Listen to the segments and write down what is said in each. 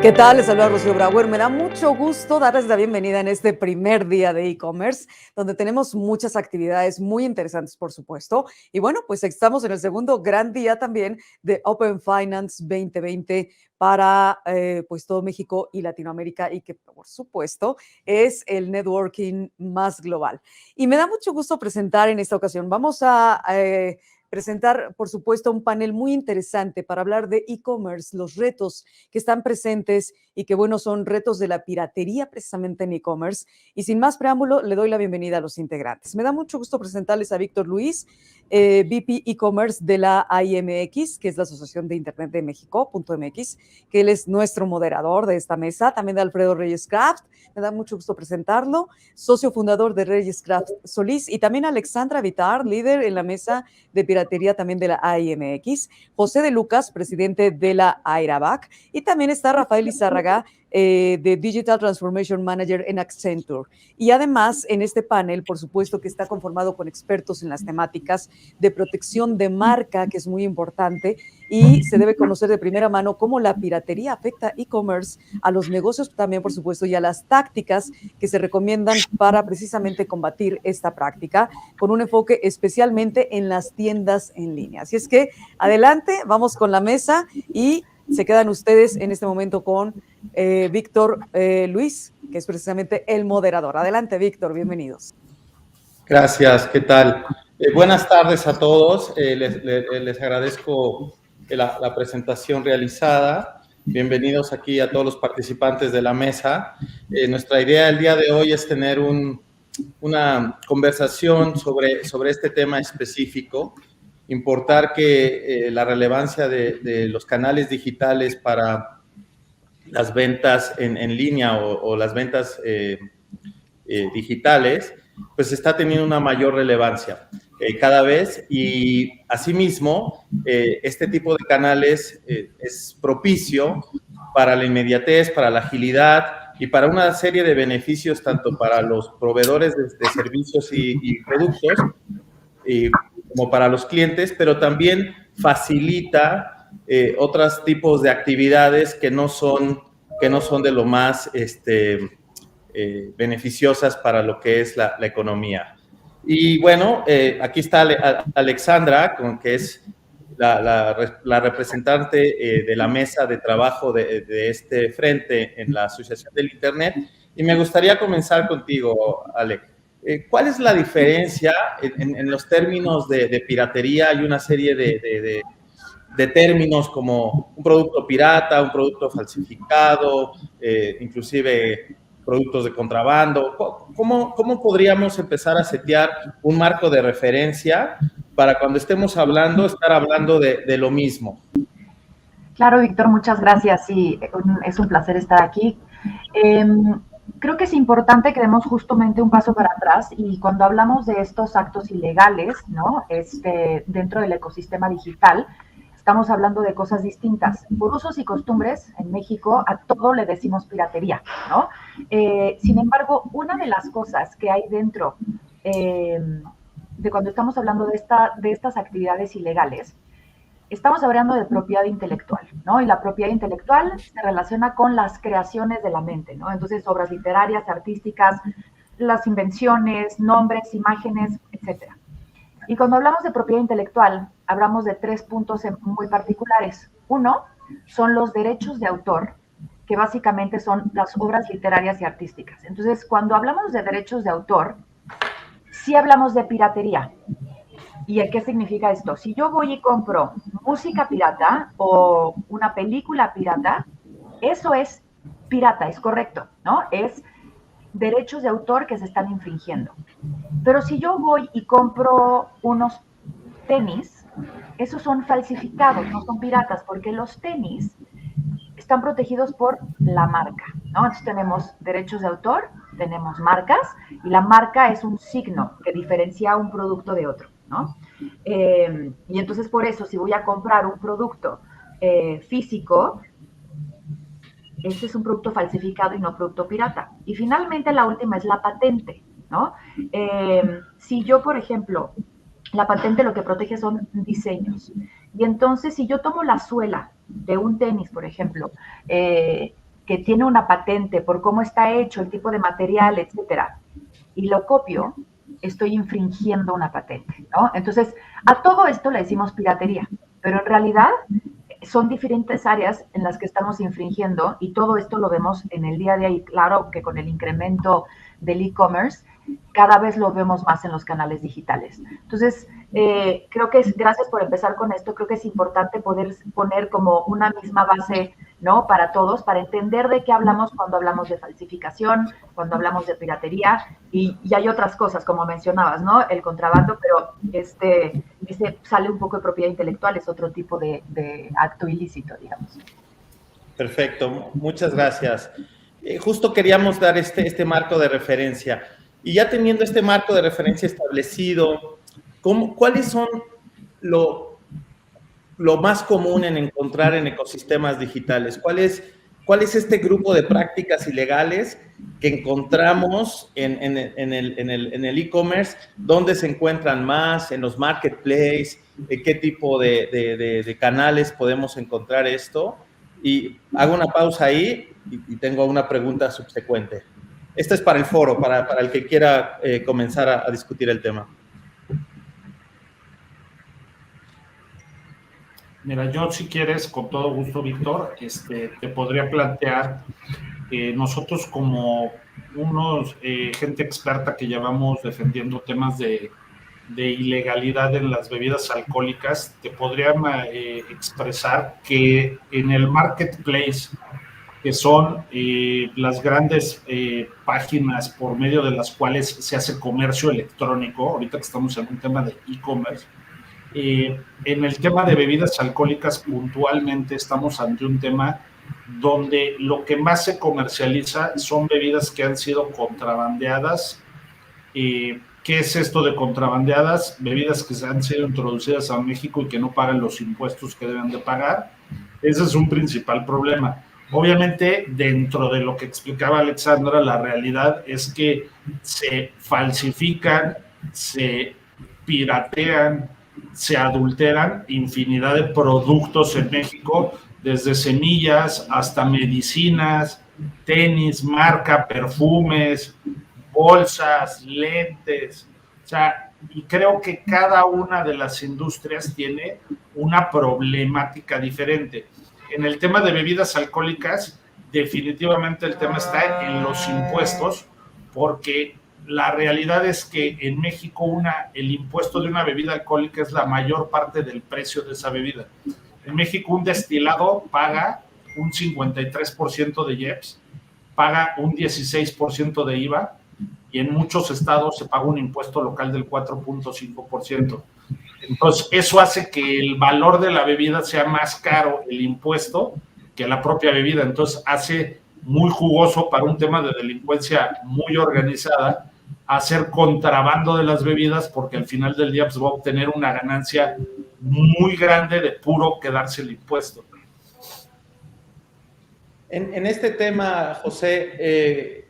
¿Qué tal? Les saluda Rocío Brauer. Me da mucho gusto darles la bienvenida en este primer día de e-commerce, donde tenemos muchas actividades muy interesantes, por supuesto. Y bueno, pues estamos en el segundo gran día también de Open Finance 2020 para pues todo México y Latinoamérica, y que por supuesto es el networking más global. Y me da mucho gusto presentar en esta ocasión. Vamos a presentar, por supuesto, un panel muy interesante para hablar de e-commerce, los retos que están presentes y que, bueno, son retos de la piratería precisamente en e-commerce. Y sin más preámbulo, le doy la bienvenida a los integrantes. Me da mucho gusto presentarles a Víctor Luis, VP e-commerce de la AIMX, que es la Asociación de Internet de México, .mx, que él es nuestro moderador de esta mesa. También de Alfredo Reyes Craft, me da mucho gusto presentarlo, socio fundador de Reyes Craft Solís, y también Alexandra Vitar, líder en la mesa de piratería también de la AIMX, José de Lucas, presidente de la AIRABAC, y también está Rafael Izárraga, de Digital Transformation Manager en Accenture. Y además, en este panel, por supuesto que está conformado con expertos en las temáticas de protección de marca, que es muy importante, y se debe conocer de primera mano cómo la piratería afecta e-commerce, a los negocios también, por supuesto, y a las tácticas que se recomiendan para precisamente combatir esta práctica, con un enfoque especialmente en las tiendas en línea. Así es que adelante, vamos con la mesa y se quedan ustedes en este momento con Víctor Luis, que es precisamente el moderador. Adelante, Víctor, bienvenidos. Gracias, ¿qué tal? Buenas tardes a todos, les agradezco la presentación realizada. Bienvenidos aquí a todos los participantes de la mesa. Nuestra idea el día de hoy es tener una conversación sobre este tema específico, importar que la relevancia de los canales digitales para las ventas en línea o las ventas digitales, pues está teniendo una mayor relevancia cada vez, y asimismo este tipo de canales es propicio para la inmediatez, para la agilidad y para una serie de beneficios tanto para los proveedores de servicios y productos como para los clientes, pero también facilita otros tipos de actividades que no son de lo más beneficiosas para lo que es la economía. Y bueno, aquí está Alexandra, que es la representante de la mesa de trabajo de este frente en la Asociación del Internet. Y me gustaría comenzar contigo, Ale. ¿Cuál es la diferencia en los términos de piratería? Hay una serie de términos como un producto pirata, un producto falsificado, inclusive productos de contrabando. ¿Cómo podríamos empezar a setear un marco de referencia para cuando estemos hablando, estar hablando de lo mismo? Claro, Víctor, muchas gracias. Sí, es un placer estar aquí. Creo que es importante que demos justamente un paso para atrás, y cuando hablamos de estos actos ilegales, ¿no? Dentro del ecosistema digital, estamos hablando de cosas distintas. Por usos y costumbres, en México a todo le decimos piratería, ¿no? Sin embargo, una de las cosas que hay dentro de cuando estamos hablando de estas actividades ilegales, estamos hablando de propiedad intelectual, ¿no? Y la propiedad intelectual se relaciona con las creaciones de la mente, ¿no? Entonces, obras literarias, artísticas, las invenciones, nombres, imágenes, etcétera. Y cuando hablamos de propiedad intelectual, hablamos de 3 puntos muy particulares. Uno, son los derechos de autor, que básicamente son las obras literarias y artísticas. Entonces, cuando hablamos de derechos de autor, sí hablamos de piratería. ¿Y qué significa esto? Si yo voy y compro música pirata o una película pirata, eso es pirata, es correcto, ¿no? Es derechos de autor que se están infringiendo. Pero si yo voy y compro unos tenis, esos son falsificados, no son piratas, porque los tenis están protegidos por la marca, ¿no? Entonces tenemos derechos de autor, tenemos marcas, y la marca es un signo que diferencia un producto de otro, ¿no? Y entonces por eso, si voy a comprar un producto físico, este es un producto falsificado y no producto pirata. Y finalmente la última es la patente, ¿no? Si yo, por ejemplo, la patente lo que protege son diseños. Y entonces, si yo tomo la suela de un tenis, por ejemplo, que tiene una patente por cómo está hecho, el tipo de material, etcétera, y lo copio, estoy infringiendo una patente, ¿no? Entonces, a todo esto le decimos piratería, pero en realidad son diferentes áreas en las que estamos infringiendo y todo esto lo vemos en el día a día y claro que con el incremento del e-commerce cada vez lo vemos más en los canales digitales. Entonces, creo que gracias por empezar con esto, creo que es importante poder poner como una misma base, ¿no? Para todos, para entender de qué hablamos cuando hablamos de falsificación, cuando hablamos de piratería y hay otras cosas, como mencionabas, ¿no? El contrabando, pero ese sale un poco de propiedad intelectual, es otro tipo de acto ilícito, digamos. Perfecto, muchas gracias. Justo queríamos dar este marco de referencia. Y ya teniendo este marco de referencia establecido, ¿cuáles son lo más común en encontrar en ecosistemas digitales? ¿Cuál es este grupo de prácticas ilegales que encontramos en el e-commerce? ¿Dónde se encuentran más? ¿En los marketplaces? ¿En qué tipo de canales podemos encontrar esto? Y hago una pausa ahí y tengo una pregunta subsecuente. Esta es para el foro, para el que quiera comenzar a discutir el tema. Mira, yo si quieres, con todo gusto, Víctor, te podría plantear que nosotros como gente experta que llevamos defendiendo temas de ilegalidad en las bebidas alcohólicas, te podría expresar que en el marketplace, que son las grandes páginas por medio de las cuales se hace comercio electrónico, ahorita que estamos en un tema de e-commerce, en el tema de bebidas alcohólicas puntualmente estamos ante un tema donde lo que más se comercializa son bebidas que han sido contrabandeadas. ¿Qué es esto de contrabandeadas? Bebidas que han sido introducidas a México y que no pagan los impuestos que deben de pagar. Ese es un principal problema. Obviamente, dentro de lo que explicaba Alexandra, la realidad es que se falsifican, se piratean, se adulteran infinidad de productos en México, desde semillas hasta medicinas, tenis, marca, perfumes, bolsas, lentes, o sea, y creo que cada una de las industrias tiene una problemática diferente. En el tema de bebidas alcohólicas, definitivamente el tema está en los impuestos, porque la realidad es que en México el impuesto de una bebida alcohólica es la mayor parte del precio de esa bebida. En México un destilado paga un 53% de IEPS, paga un 16% de IVA, y en muchos estados se paga un impuesto local del 4.5%. Entonces, eso hace que el valor de la bebida sea más caro el impuesto que la propia bebida. Entonces, hace muy jugoso para un tema de delincuencia muy organizada hacer contrabando de las bebidas, porque al final del día pues, va a obtener una ganancia muy grande de puro quedarse el impuesto. En este tema, José,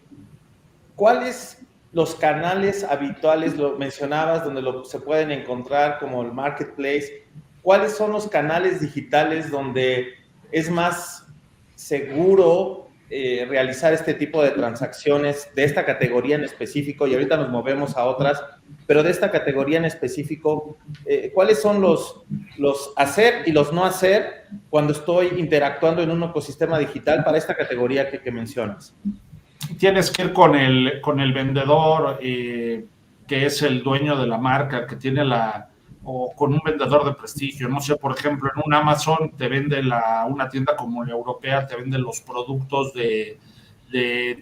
¿cuáles los canales habituales, lo mencionabas, donde se pueden encontrar como el marketplace? ¿Cuáles son los canales digitales donde es más seguro realizar este tipo de transacciones de esta categoría en específico? Y ahorita nos movemos a otras, pero de esta categoría en específico, ¿cuáles son los hacer y los no hacer cuando estoy interactuando en un ecosistema digital para esta categoría que mencionas? Tienes que ir con el vendedor que es el dueño de la marca, que tiene o con un vendedor de prestigio. No sé, por ejemplo, en un Amazon te vende una tienda como la europea, te vende los productos de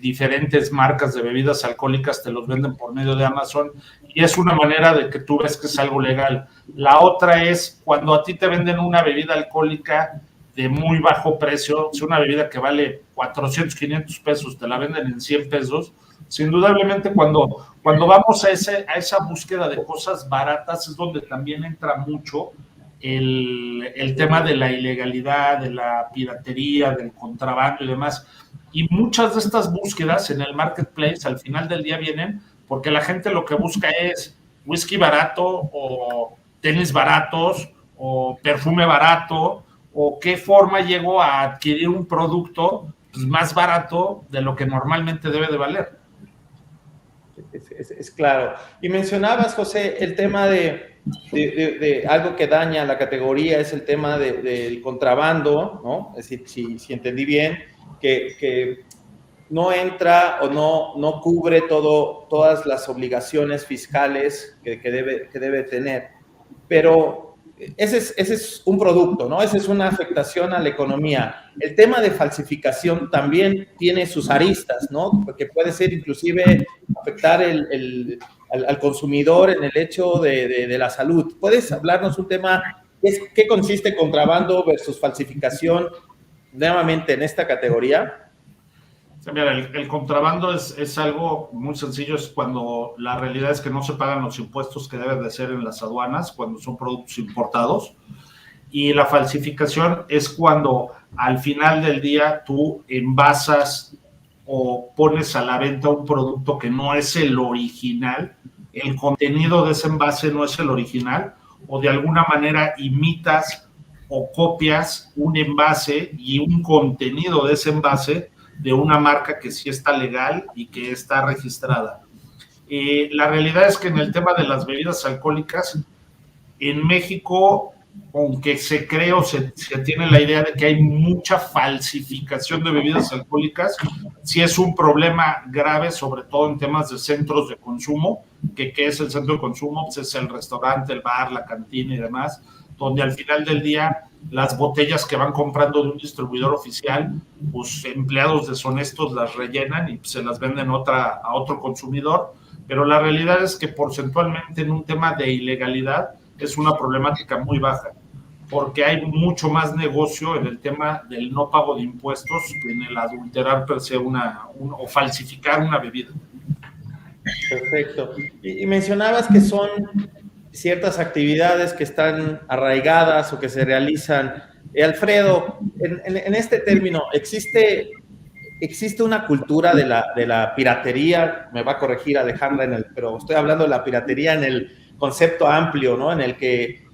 diferentes marcas de bebidas alcohólicas, te los venden por medio de Amazon, y es una manera de que tú ves que es algo legal. La otra es cuando a ti te venden una bebida alcohólica de muy bajo precio, si una bebida que vale 400, 500 pesos, te la venden en 100 pesos, indudablemente cuando vamos a esa búsqueda de cosas baratas es donde también entra mucho el tema de la ilegalidad, de la piratería, del contrabando y demás. Y muchas de estas búsquedas en el marketplace al final del día vienen porque la gente lo que busca es whisky barato o tenis baratos o perfume barato o qué forma llego a adquirir un producto pues, más barato de lo que normalmente debe de valer. Es claro. Y mencionabas, José, el tema de algo que daña la categoría, es el tema del contrabando, ¿no? Es decir, si entendí bien, que no entra o no cubre todas las obligaciones fiscales que debe tener. Pero ese es un producto, ¿no? Esa es una afectación a la economía. El tema de falsificación también tiene sus aristas, ¿no? Porque puede ser inclusive afectar al consumidor en el hecho de la salud. ¿Puedes hablarnos un tema? ¿Qué consiste contrabando versus falsificación nuevamente en esta categoría? Mira, el contrabando es algo muy sencillo, es cuando la realidad es que no se pagan los impuestos que deben de ser en las aduanas, cuando son productos importados, y la falsificación es cuando al final del día tú envasas o pones a la venta un producto que no es el original, el contenido de ese envase no es el original, o de alguna manera imitas o copias un envase y un contenido de ese envase de una marca que sí está legal y que está registrada. La realidad es que en el tema de las bebidas alcohólicas, en México, aunque se cree o se tiene la idea de que hay mucha falsificación de bebidas alcohólicas, sí es un problema grave, sobre todo en temas de centros de consumo, que ¿qué es el centro de consumo? Pues es el restaurante, el bar, la cantina y demás, donde al final del día las botellas que van comprando de un distribuidor oficial, pues empleados deshonestos las rellenan y se las venden a otro consumidor, pero la realidad es que porcentualmente en un tema de ilegalidad es una problemática muy baja, porque hay mucho más negocio en el tema del no pago de impuestos que en el adulterar per se o falsificar una bebida. Perfecto. Y mencionabas que son ciertas actividades que están arraigadas o que se realizan. Alfredo, en este término, ¿existe una cultura de la piratería? Me va a corregir Alejandra, pero estoy hablando de la piratería en el concepto amplio, ¿no? En el que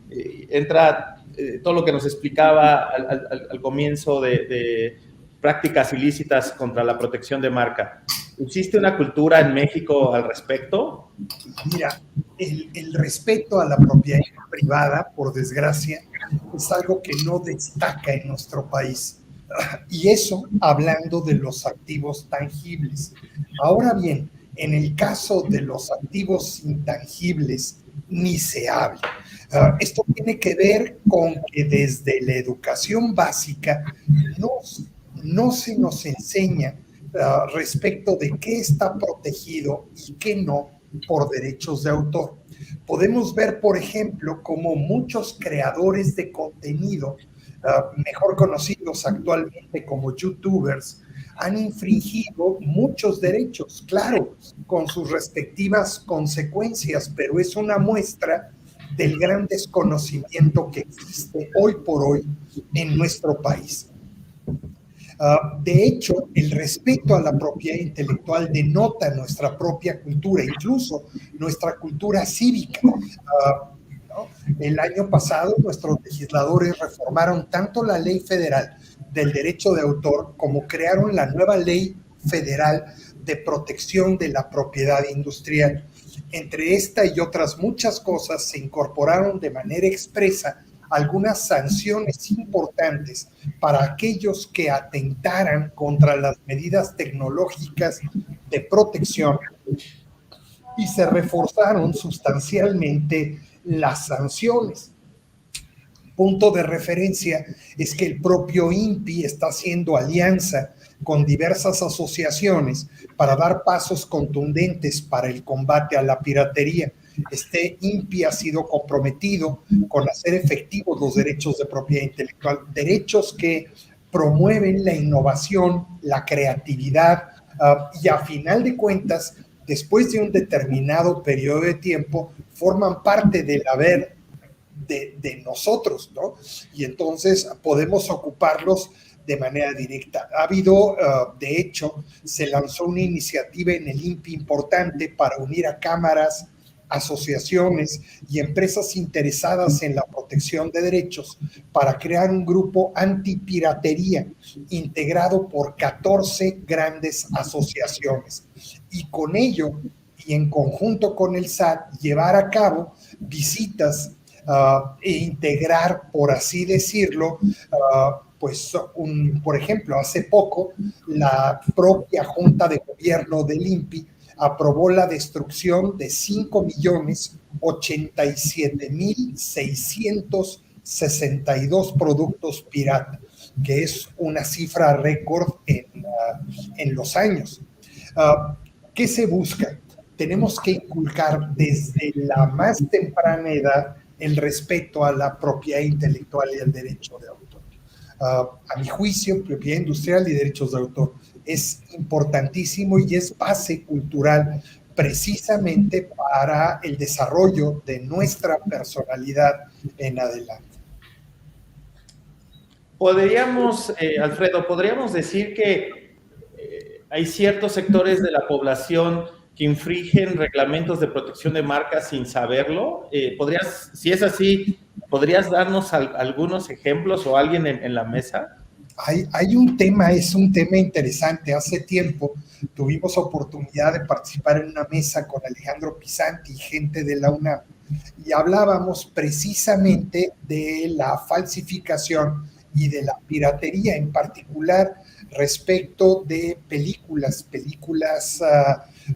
entra todo lo que nos explicaba al comienzo de prácticas ilícitas contra la protección de marca. ¿Existe una cultura en México al respecto? Mira, el respeto a la propiedad privada, por desgracia, es algo que no destaca en nuestro país. Y eso hablando de los activos tangibles. Ahora bien, en el caso de los activos intangibles, ni se habla. Esto tiene que ver con que desde la educación básica no se nos enseña respecto de qué está protegido y qué no por derechos de autor. Podemos ver, por ejemplo, cómo muchos creadores de contenido, mejor conocidos actualmente como youtubers, han infringido muchos derechos, claro, con sus respectivas consecuencias, pero es una muestra del gran desconocimiento que existe hoy por hoy en nuestro país. De hecho, el respeto a la propiedad intelectual denota nuestra propia cultura, incluso nuestra cultura cívica. ¿No? El año pasado, nuestros legisladores reformaron tanto la ley federal del derecho de autor como crearon la nueva ley federal de protección de la propiedad industrial. Entre esta y otras muchas cosas se incorporaron de manera expresa algunas sanciones importantes para aquellos que atentaran contra las medidas tecnológicas de protección y se reforzaron sustancialmente las sanciones. Punto de referencia es que el propio INPI está haciendo alianza con diversas asociaciones para dar pasos contundentes para el combate a la piratería. Este INPI ha sido comprometido con hacer efectivos los derechos de propiedad intelectual, derechos que promueven la innovación, la creatividad y a final de cuentas, después de un determinado periodo de tiempo, forman parte del haber de nosotros, ¿no? Y entonces podemos ocuparlos de manera directa. Ha habido, de hecho, se lanzó una iniciativa en el INPI importante para unir a cámaras asociaciones y empresas interesadas en la protección de derechos para crear un grupo antipiratería integrado por 14 grandes asociaciones. Y con ello, y en conjunto con el SAT, llevar a cabo visitas e integrar, por así decirlo, por ejemplo, hace poco la propia Junta de Gobierno del INPI aprobó la destrucción de 5.087.662 productos pirata, que es una cifra récord en los años. ¿Qué se busca? Tenemos que inculcar desde la más temprana edad el respeto a la propiedad intelectual y al derecho de autor. A mi juicio, propiedad industrial y derechos de autor es importantísimo y es base cultural precisamente para el desarrollo de nuestra personalidad en adelante. Alfredo, podríamos decir que hay ciertos sectores de la población que infringen reglamentos de protección de marcas sin saberlo. Si es así, ¿podrías darnos algunos ejemplos o alguien en la mesa? Hay un tema, es un tema interesante. Hace tiempo tuvimos oportunidad de participar en una mesa con Alejandro Pisanti, gente de la UNAM, y hablábamos precisamente de la falsificación y de la piratería, en particular respecto de películas.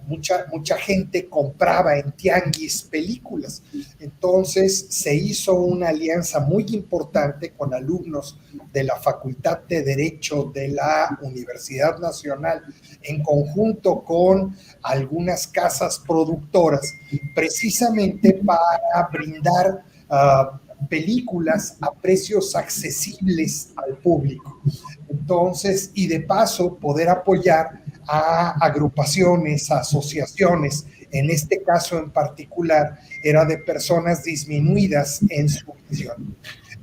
Mucha gente compraba en tianguis películas. Entonces se hizo una alianza muy importante con alumnos de la Facultad de Derecho de la Universidad Nacional, en conjunto con algunas casas productoras, precisamente para brindar películas a precios accesibles al público. Entonces, y de paso, poder apoyar a agrupaciones, a asociaciones. En este caso en particular, era de personas disminuidas en su visión.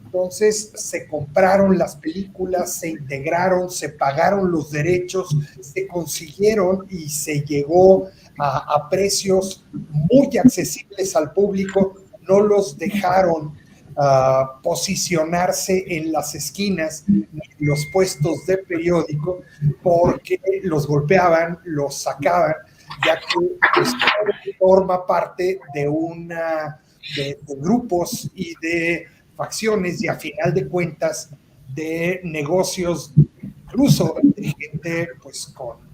Entonces, se compraron las películas, se integraron, se pagaron los derechos, se consiguieron y se llegó a precios muy accesibles al público. No los dejaron posicionarse en las esquinas, en los puestos de periódico, porque los golpeaban, los sacaban, ya que pues, forma parte de grupos y de facciones y a final de cuentas de negocios, incluso de gente pues con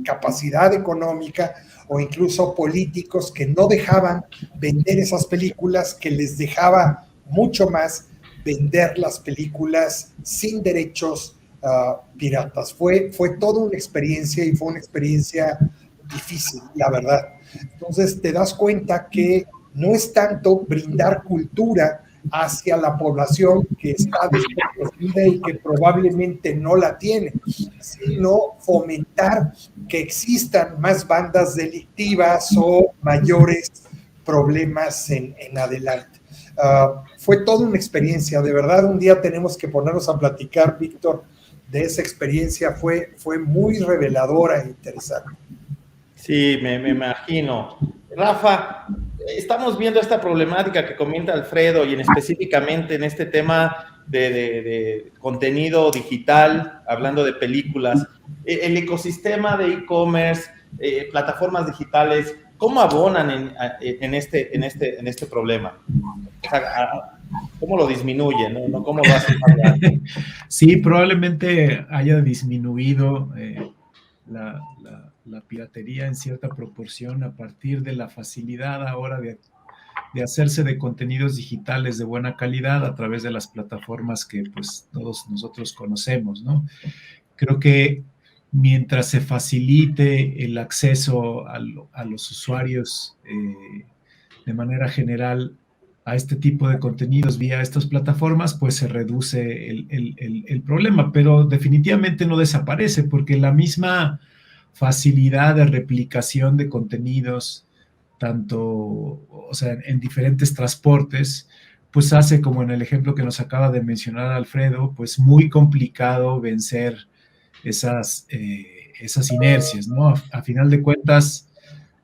capacidad económica o incluso políticos que no dejaban vender esas películas, que les dejaba mucho más vender las películas sin derechos piratas. Fue toda una experiencia y fue una experiencia difícil, la verdad. Entonces te das cuenta que no es tanto brindar cultura hacia la población que está desprotegida y que probablemente no la tiene, sino fomentar que existan más bandas delictivas o mayores problemas en adelante. Fue toda una experiencia, de verdad. Un día tenemos que ponernos a platicar, Víctor, de esa experiencia. Fue muy reveladora e interesante. Sí, me imagino. Rafa, estamos viendo esta problemática que comenta Alfredo y específicamente en este tema de contenido digital, hablando de películas, el ecosistema de e-commerce, plataformas digitales, ¿cómo abonan en este problema? O sea, ¿cómo lo disminuyen? ¿No? ¿Cómo lo hacen? Sí, probablemente haya disminuido la piratería en cierta proporción a partir de la facilidad ahora de hacerse de contenidos digitales de buena calidad a través de las plataformas que pues todos nosotros conocemos, ¿no? Creo que mientras se facilite el acceso a los usuarios de manera general a este tipo de contenidos vía estas plataformas, pues se reduce el problema, pero definitivamente no desaparece porque la misma facilidad de replicación de contenidos, tanto, o sea, en diferentes transportes, pues hace, como en el ejemplo que nos acaba de mencionar Alfredo, pues muy complicado vencer esas inercias, ¿no? A final de cuentas,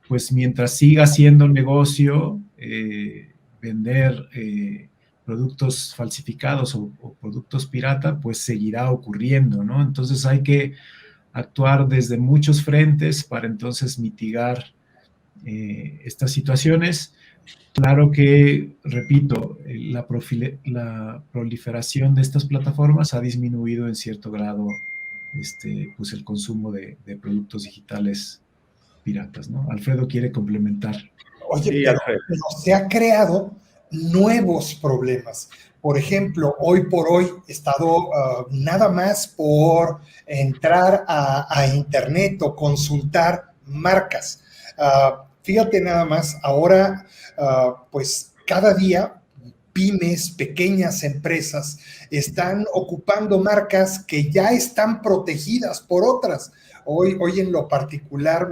pues mientras siga siendo negocio, vender productos falsificados o productos pirata, pues seguirá ocurriendo, ¿no? Entonces hay que actuar desde muchos frentes para entonces mitigar estas situaciones. Claro que, repito, la proliferación de estas plataformas ha disminuido en cierto grado pues el consumo de productos digitales piratas, ¿no? Alfredo quiere complementar. Oye, Sí, pero se ha creado nuevos problemas. Por ejemplo, hoy por hoy he estado nada más por entrar a internet o consultar marcas. Fíjate nada más, ahora pues cada día pymes, pequeñas empresas están ocupando marcas que ya están protegidas por otras. Hoy en lo particular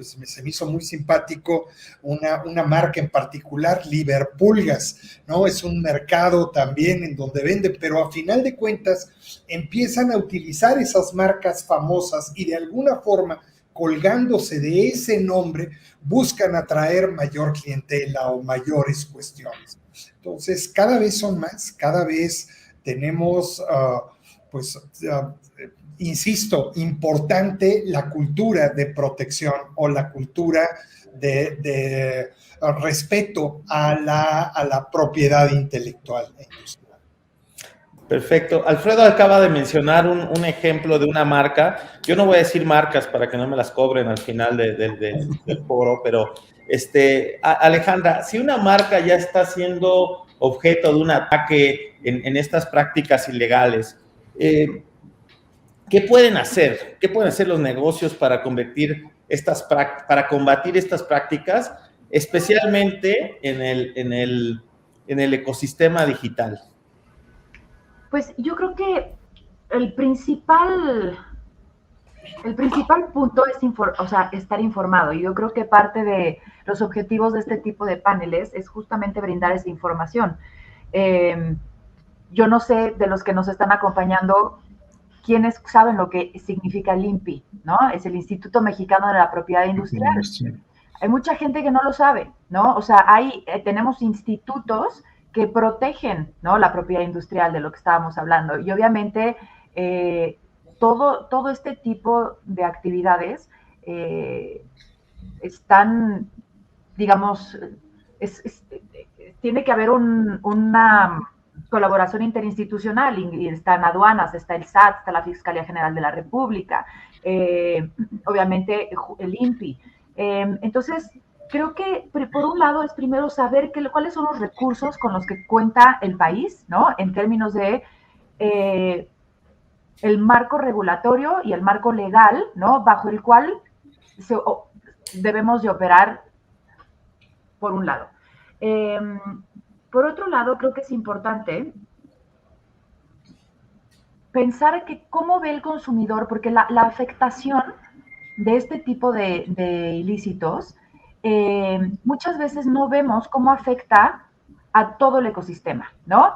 se me hizo muy simpático una marca en particular, Liverpulgas, ¿no? Es un mercado también en donde venden, pero a final de cuentas empiezan a utilizar esas marcas famosas y de alguna forma, colgándose de ese nombre, buscan atraer mayor clientela o mayores cuestiones. Entonces, cada vez son más, cada vez tenemos, insisto, importante la cultura de protección o la cultura de respeto a la propiedad intelectual e industrial. Perfecto. Alfredo acaba de mencionar un ejemplo de una marca. Yo no voy a decir marcas para que no me las cobren al final del foro, pero Alejandra, si una marca ya está siendo objeto de un ataque en estas prácticas ilegales, ¿qué pueden hacer? ¿Qué pueden hacer los negocios para combatir estas prácticas, especialmente en el ecosistema digital? Pues yo creo que el principal punto es estar informado. Y yo creo que parte de los objetivos de este tipo de paneles es justamente brindar esa información. Yo no sé de los que nos están acompañando quiénes saben lo que significa el INPI, ¿no? Es el Instituto Mexicano de la Propiedad Industrial. Hay mucha gente que no lo sabe, ¿no? O sea, tenemos institutos que protegen, ¿no?, la propiedad industrial, de lo que estábamos hablando. Y obviamente todo este tipo de actividades están, digamos, tiene que haber una colaboración interinstitucional, y están aduanas, está el SAT, está la Fiscalía General de la República, obviamente el INPI. Entonces, creo que por un lado es primero saber cuáles son los recursos con los que cuenta el país, ¿no?, en términos de el marco regulatorio y el marco legal, ¿no?, bajo el cual debemos de operar, por un lado. Por otro lado, creo que es importante pensar que cómo ve el consumidor, porque la afectación de este tipo de ilícitos, muchas veces no vemos cómo afecta a todo el ecosistema, ¿no?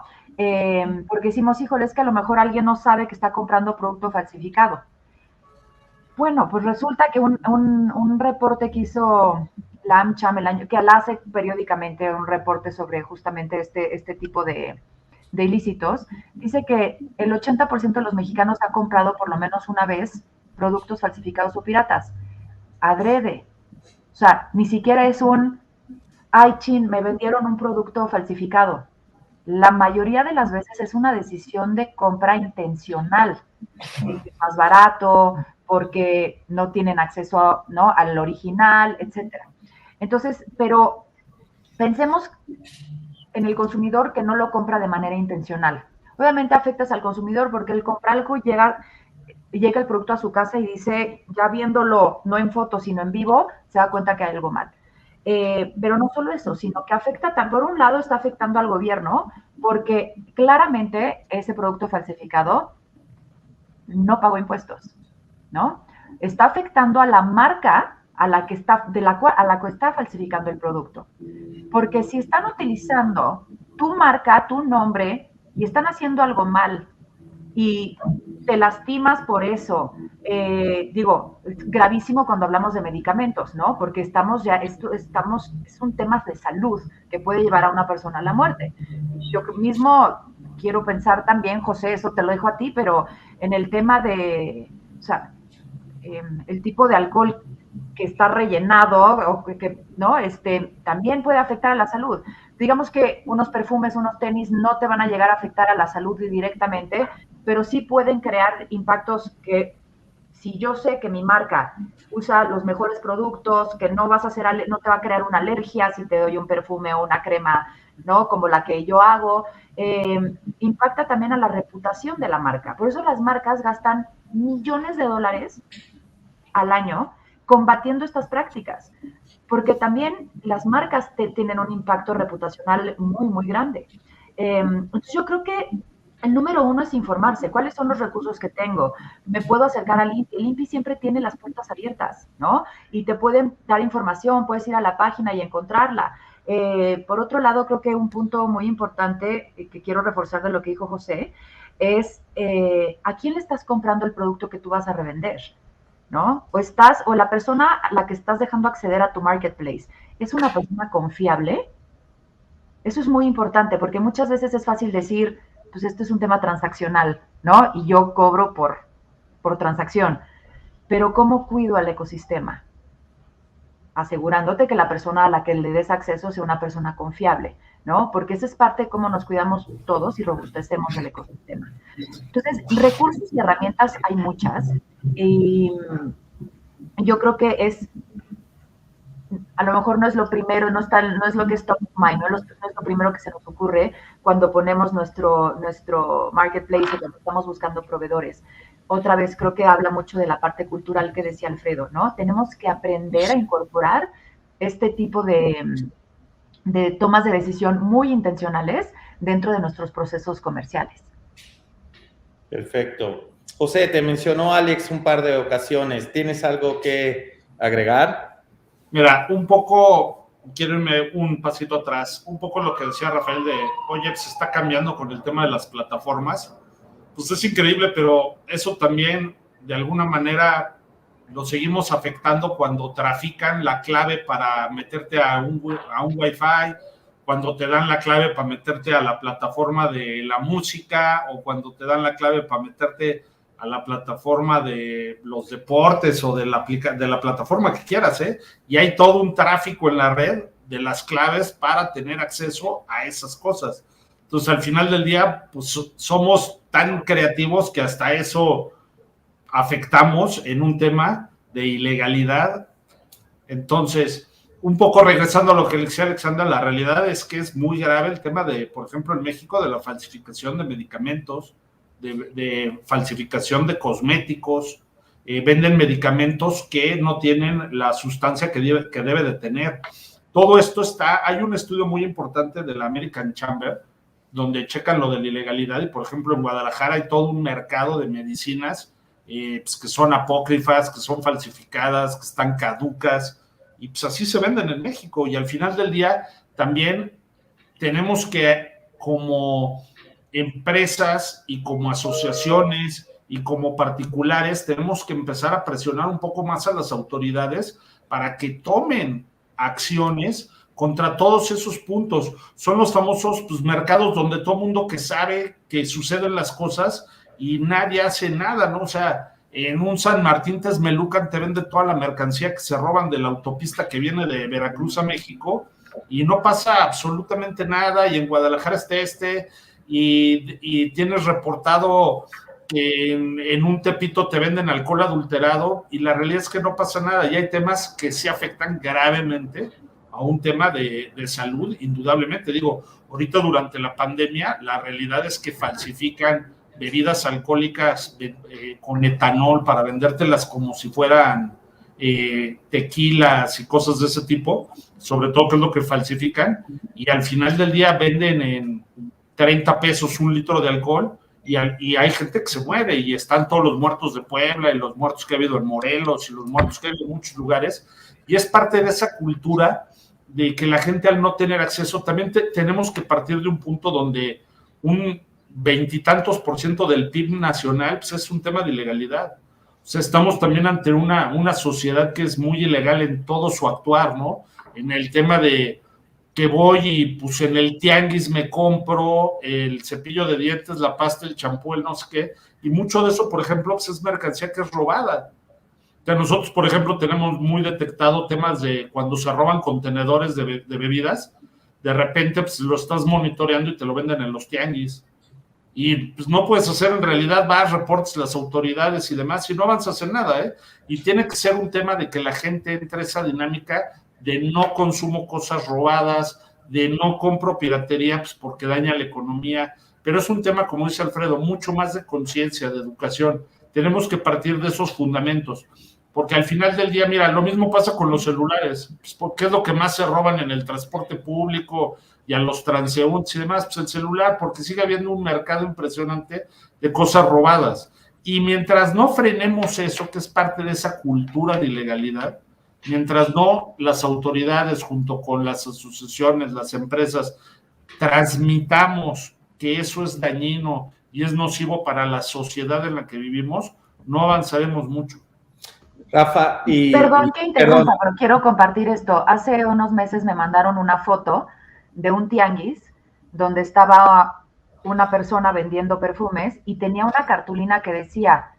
Porque decimos, híjole, es que a lo mejor alguien no sabe que está comprando producto falsificado. Bueno, pues resulta que un reporte que hizo la AmCham que hace periódicamente un reporte sobre justamente este tipo de ilícitos, dice que el 80% de los mexicanos ha comprado por lo menos una vez productos falsificados o piratas, adrede. O sea, ni siquiera es ay, chin, me vendieron un producto falsificado. La mayoría de las veces es una decisión de compra intencional, es más barato, porque no tienen acceso ¿no?, al original, etcétera. Entonces, pero pensemos en el consumidor que no lo compra de manera intencional. Obviamente afectas al consumidor porque él compra algo, llega el producto a su casa y dice, ya viéndolo no en foto sino en vivo, se da cuenta que hay algo mal. Pero no solo eso, sino que por un lado está afectando al gobierno, porque claramente ese producto falsificado no pagó impuestos, ¿no? Está afectando a la marca a la que está falsificando el producto. Porque si están utilizando tu marca, tu nombre, y están haciendo algo mal, y te lastimas por eso. Digo, gravísimo cuando hablamos de medicamentos, ¿no? Porque es un tema de salud que puede llevar a una persona a la muerte. Yo mismo quiero pensar también, José, eso te lo dejo a ti, pero en el tema de, o sea, el tipo de alcohol que está rellenado, o ¿no? También puede afectar a la salud. Digamos que unos perfumes, unos tenis no te van a llegar a afectar a la salud directamente, pero sí pueden crear impactos que, si yo sé que mi marca usa los mejores productos, que no te va a crear una alergia si te doy un perfume o una crema, ¿no? Como la que yo hago, impacta también a la reputación de la marca. Por eso las marcas gastan millones de dólares al año combatiendo estas prácticas, porque también las marcas tienen un impacto reputacional muy, muy grande. Entonces yo creo que el número uno es informarse. ¿Cuáles son los recursos que tengo? Me puedo acercar al INPI. El INPI siempre tiene las puertas abiertas, ¿no? Y te pueden dar información, puedes ir a la página y encontrarla. Por otro lado, creo que un punto muy importante que quiero reforzar de lo que dijo José es ¿a quién le estás comprando el producto que tú vas a revender? ¿No? O la persona a la que estás dejando acceder a tu marketplace, ¿es una persona confiable? Eso es muy importante, porque muchas veces es fácil decir, pues esto es un tema transaccional, ¿no? Y yo cobro por transacción. Pero ¿cómo cuido al ecosistema? Asegurándote que la persona a la que le des acceso sea una persona confiable, ¿no? Porque esa es parte de cómo nos cuidamos todos y robustecemos el ecosistema. Entonces, recursos y herramientas hay muchas. Y yo creo que a lo mejor no es lo primero, no es lo que es top of mind, no es lo primero que se nos ocurre cuando ponemos nuestro marketplace o cuando estamos buscando proveedores. Otra vez creo que habla mucho de la parte cultural que decía Alfredo, ¿no? Tenemos que aprender a incorporar este tipo de tomas de decisión muy intencionales dentro de nuestros procesos comerciales. Perfecto. José, te mencionó Alex un par de ocasiones. ¿Tienes algo que agregar? Mira, un poco, quiero irme un pasito atrás, un poco lo que decía Rafael de, oye, se está cambiando con el tema de las plataformas. Pues es increíble, pero eso también, de alguna manera, lo seguimos afectando cuando trafican la clave para meterte a un Wi-Fi, cuando te dan la clave para meterte a la plataforma de la música o cuando te dan la clave para meterte a la plataforma de los deportes o de la plataforma que quieras, ¿eh? Y hay todo un tráfico en la red de las claves para tener acceso a esas cosas. Entonces, al final del día, pues somos tan creativos que hasta eso afectamos en un tema de ilegalidad. Entonces, un poco regresando a lo que decía Alexandra, la realidad es que es muy grave el tema de, por ejemplo, en México, de la falsificación de medicamentos, de falsificación de cosméticos, venden medicamentos que no tienen la sustancia que debe de tener. Todo esto hay un estudio muy importante de la American Chamber, donde checan lo de la ilegalidad y, por ejemplo, en Guadalajara hay todo un mercado de medicinas pues que son apócrifas, que son falsificadas, que están caducas, y pues así se venden en México. Y al final del día también tenemos que, como empresas y como asociaciones y como particulares, tenemos que empezar a presionar un poco más a las autoridades para que tomen acciones contra todos esos puntos. Son los famosos pues, mercados donde todo mundo que sabe que suceden las cosas y nadie hace nada, ¿no? O sea, en un San Martín Texmelucan te vende toda la mercancía que se roban de la autopista que viene de Veracruz a México y no pasa absolutamente nada, y en Guadalajara y tienes reportado que en un Tepito te venden alcohol adulterado y la realidad es que no pasa nada, y hay temas que sí afectan gravemente a un tema de salud, indudablemente. Digo, ahorita durante la pandemia, la realidad es que falsifican bebidas alcohólicas con etanol para vendértelas como si fueran tequilas y cosas de ese tipo, sobre todo que es lo que falsifican, y al final del día venden en 30 pesos un litro de alcohol, y hay gente que se muere, y están todos los muertos de Puebla, y los muertos que ha habido en Morelos, y los muertos que ha habido en muchos lugares, y es parte de esa cultura de que la gente, al no tener acceso, también tenemos que partir de un punto donde 20% del PIB nacional, pues es un tema de ilegalidad. O sea, estamos también ante una sociedad que es muy ilegal en todo su actuar, ¿no? En el tema de que voy y pues en el tianguis me compro el cepillo de dientes, la pasta, el champú, el no sé qué, y mucho de eso, por ejemplo, pues es mercancía que es robada. O sea, nosotros, por ejemplo, tenemos muy detectado temas de cuando se roban contenedores de bebidas, de repente pues lo estás monitoreando y te lo venden en los tianguis. Y pues no puedes hacer en realidad, vas, reportes las autoridades y demás, y no avanzas en nada, ¿eh? Y tiene que ser un tema de que la gente entre esa dinámica de no consumo cosas robadas, de no compro piratería, pues porque daña la economía, pero es un tema, como dice Alfredo, mucho más de conciencia, de educación. Tenemos que partir de esos fundamentos, porque al final del día, mira, lo mismo pasa con los celulares, pues porque es lo que más se roban en el transporte público y a los transeúntes y demás, pues el celular, porque sigue habiendo un mercado impresionante de cosas robadas. Y mientras no frenemos eso, que es parte de esa cultura de ilegalidad, mientras no las autoridades junto con las asociaciones, las empresas, transmitamos que eso es dañino y es nocivo para la sociedad en la que vivimos, no avanzaremos mucho. Rafa, Perdón que interrumpa, pero quiero compartir esto. Hace unos meses me mandaron una foto de un tianguis donde estaba una persona vendiendo perfumes y tenía una cartulina que decía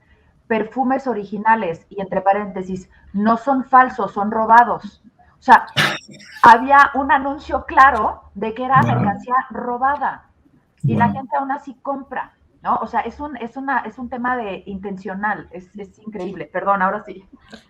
perfumes originales y entre paréntesis, no son falsos, son robados. O sea, había un anuncio claro de que era mercancía robada y la gente aún así compra, ¿no? O sea, es un tema de intencional, es increíble. Perdón, ahora sí.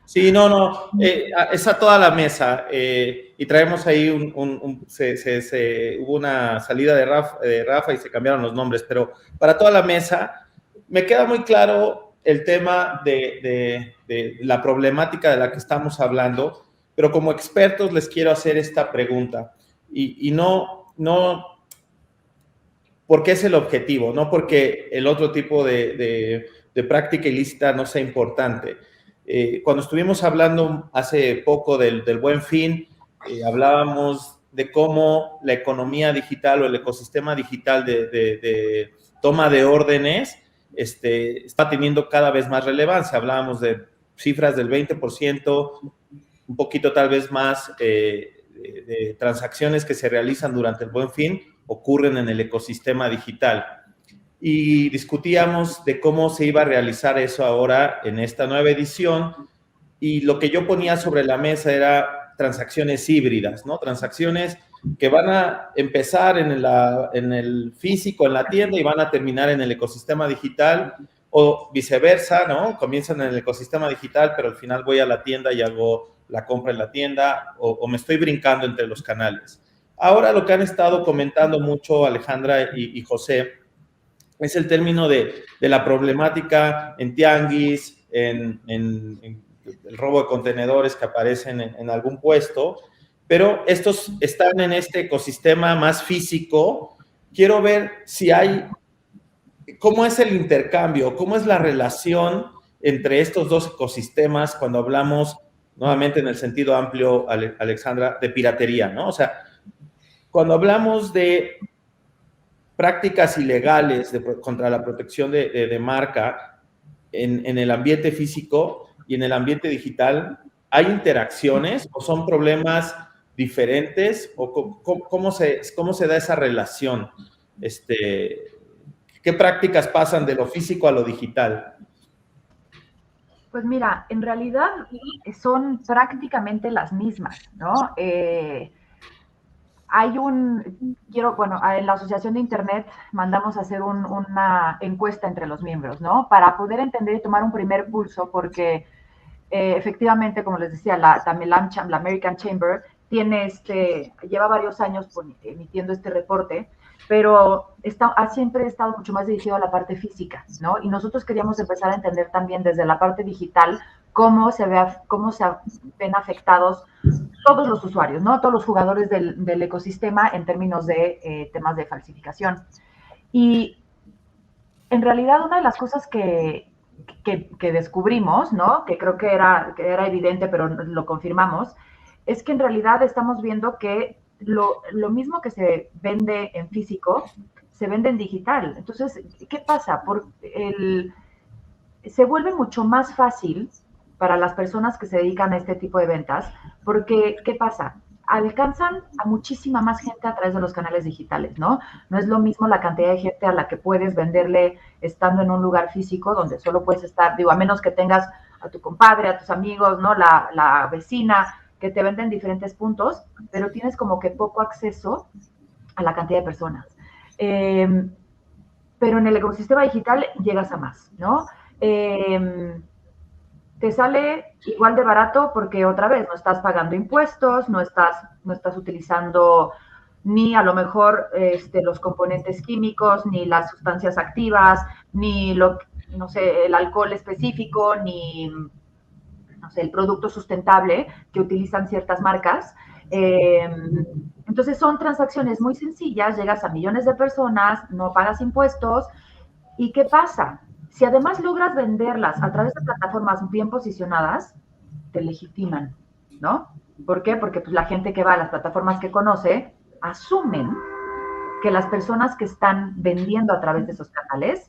Sí, no, es a toda la mesa y traemos ahí hubo una salida de Rafa y se cambiaron los nombres, pero para toda la mesa me queda muy claro el tema de la problemática de la que estamos hablando, pero como expertos les quiero hacer esta pregunta y no porque es el objetivo, no porque el otro tipo de práctica ilícita no sea importante. Cuando estuvimos hablando hace poco del Buen Fin, hablábamos de cómo la economía digital o el ecosistema digital de toma de órdenes está teniendo cada vez más relevancia. Hablábamos de cifras del 20%, un poquito tal vez más de transacciones que se realizan durante el Buen Fin ocurren en el ecosistema digital. Y discutíamos de cómo se iba a realizar eso ahora en esta nueva edición, y lo que yo ponía sobre la mesa era transacciones híbridas, ¿no? Transacciones que van a empezar en el físico, en la tienda, y van a terminar en el ecosistema digital, o viceversa, ¿no? Comienzan en el ecosistema digital, pero al final voy a la tienda y hago la compra en la tienda, o me estoy brincando entre los canales. Ahora lo que han estado comentando mucho Alejandra y José es el término de la problemática en tianguis, en el robo de contenedores que aparecen en algún puesto, pero estos están en este ecosistema más físico. Quiero ver si hay, cómo es el intercambio, cómo es la relación entre estos dos ecosistemas cuando hablamos, nuevamente en el sentido amplio, Alexandra, de piratería, ¿no? O sea, cuando hablamos de prácticas ilegales contra la protección de marca en el ambiente físico y en el ambiente digital, ¿hay interacciones o son problemas diferentes? ¿O cómo se da esa relación? ¿Qué prácticas pasan de lo físico a lo digital? Pues mira, en realidad son prácticamente las mismas, ¿no? En la Asociación de Internet mandamos a hacer una encuesta entre los miembros, ¿no? Para poder entender y tomar un primer pulso, porque efectivamente, como les decía, la American Chamber lleva varios años emitiendo este reporte, pero ha siempre estado mucho más dirigido a la parte física, ¿no? Y nosotros queríamos empezar a entender también desde la parte digital cómo se ven afectados todos los usuarios, ¿no? Todos los jugadores del ecosistema en términos de temas de falsificación. Y en realidad una de las cosas que descubrimos, ¿no? Que creo que era evidente, pero lo confirmamos, es que en realidad estamos viendo que lo mismo que se vende en físico se vende en digital. Entonces, ¿qué pasa? Se vuelve mucho más fácil para las personas que se dedican a este tipo de ventas, porque, ¿qué pasa? Alcanzan a muchísima más gente a través de los canales digitales, ¿no? No es lo mismo la cantidad de gente a la que puedes venderle estando en un lugar físico donde solo puedes estar, digo, a menos que tengas a tu compadre, a tus amigos, ¿no? La vecina, que te venden diferentes puntos, pero tienes como que poco acceso a la cantidad de personas. Pero en el ecosistema digital llegas a más, ¿no? Te sale igual de barato porque otra vez no estás pagando impuestos, no estás utilizando ni a lo mejor los componentes químicos, ni las sustancias activas, ni no sé, el alcohol específico, ni no sé, el producto sustentable que utilizan ciertas marcas. Entonces son transacciones muy sencillas, llegas a millones de personas, no pagas impuestos. ¿Y qué pasa? Si además logras venderlas a través de plataformas bien posicionadas, te legitiman, ¿no? ¿Por qué? Porque pues, la gente que va a las plataformas que conoce asumen que las personas que están vendiendo a través de esos canales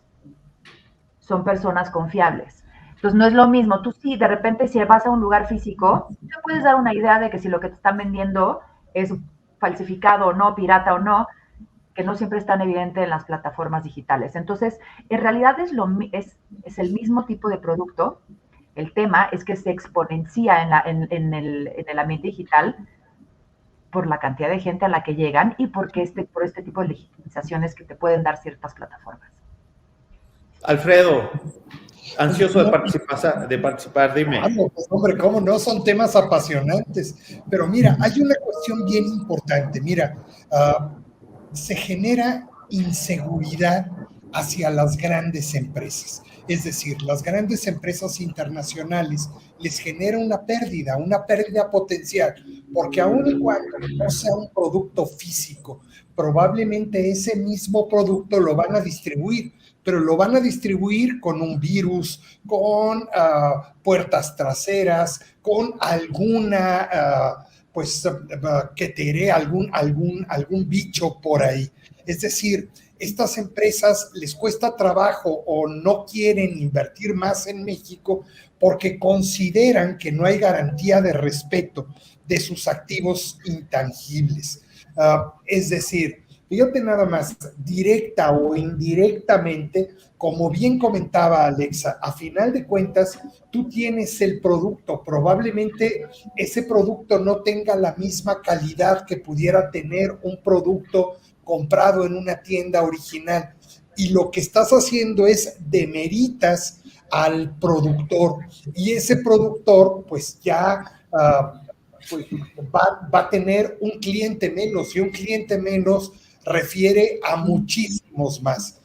son personas confiables. Entonces no es lo mismo. Tú sí, de repente si vas a un lugar físico, te puedes dar una idea de que si lo que te están vendiendo es falsificado o no, pirata o no, que no siempre es tan evidente en las plataformas digitales. Entonces, en realidad es el mismo tipo de producto. El tema es que se exponencia en el ambiente digital por la cantidad de gente a la que llegan y por este tipo de legitimizaciones que te pueden dar ciertas plataformas. Alfredo, ansioso de participar, dime. Claro, pues, hombre, cómo no, son temas apasionantes. Pero mira, hay una cuestión bien importante. Mira, se genera inseguridad hacia las grandes empresas. Es decir, las grandes empresas internacionales les genera una pérdida potencial, porque aun y cuando no sea un producto físico, probablemente ese mismo producto lo van a distribuir, pero lo van a distribuir con un virus, con puertas traseras, con alguna... que te iré algún bicho por ahí. Es decir, estas empresas les cuesta trabajo o no quieren invertir más en México porque consideran que no hay garantía de respeto de sus activos intangibles. Es decir, fíjate nada más, directa o indirectamente, como bien comentaba Alexa, a final de cuentas, tú tienes el producto, probablemente ese producto no tenga la misma calidad que pudiera tener un producto comprado en una tienda original. Y lo que estás haciendo es demeritas al productor. Y ese productor, pues ya va a tener un cliente menos, y un cliente menos refiere a muchísimos más.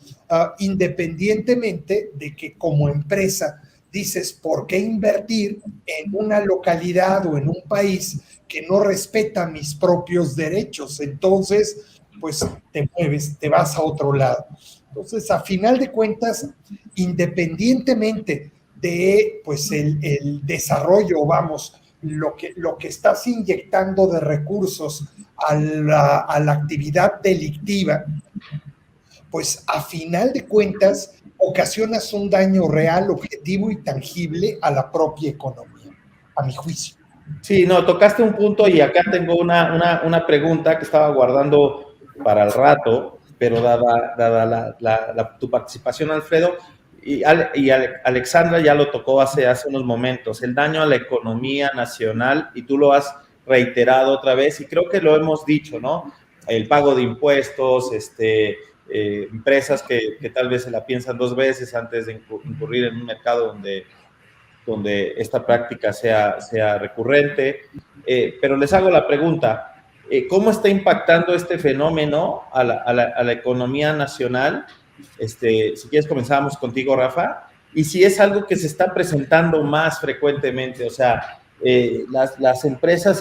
Independientemente de que como empresa dices, ¿por qué invertir en una localidad o en un país que no respeta mis propios derechos? Entonces, pues te mueves, te vas a otro lado. Entonces, a final de cuentas, independientemente de pues el desarrollo, vamos, lo que estás inyectando de recursos a la actividad delictiva, pues a final de cuentas ocasionas un daño real, objetivo y tangible a la propia economía, a mi juicio. Sí, no, tocaste un punto y acá tengo una pregunta que estaba guardando para el rato, pero dada tu participación, Alfredo, y Alexandra ya lo tocó hace unos momentos, el daño a la economía nacional, y tú lo has reiterado otra vez, y creo que lo hemos dicho, ¿no? El pago de impuestos, empresas que tal vez se la piensan dos veces antes de incurrir en un mercado donde esta práctica sea recurrente. Pero les hago la pregunta, ¿cómo está impactando este fenómeno a la economía nacional? Si quieres comenzamos contigo, Rafa, y si es algo que se está presentando más frecuentemente, o sea, las empresas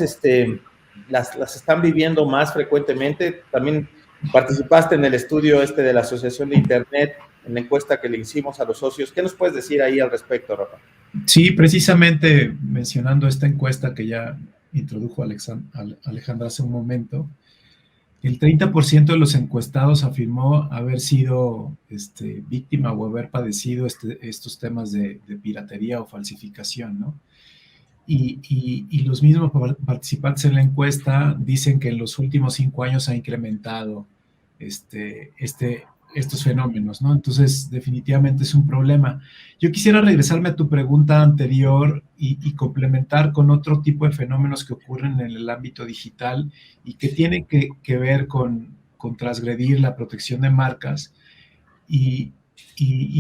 las están viviendo más frecuentemente. También participaste en el estudio de la Asociación de Internet, en la encuesta que le hicimos a los socios. ¿Qué nos puedes decir ahí al respecto, Rafa? Sí, precisamente mencionando esta encuesta que ya introdujo Alejandra hace un momento, el 30% de los encuestados afirmó haber sido víctima o haber padecido estos temas de piratería o falsificación, ¿no? Y los mismos participantes en la encuesta dicen que en los últimos 5 años ha incrementado estos fenómenos, ¿no? Entonces, definitivamente es un problema. Yo quisiera regresarme a tu pregunta anterior y complementar con otro tipo de fenómenos que ocurren en el ámbito digital y que tienen que ver con transgredir la protección de marcas. Y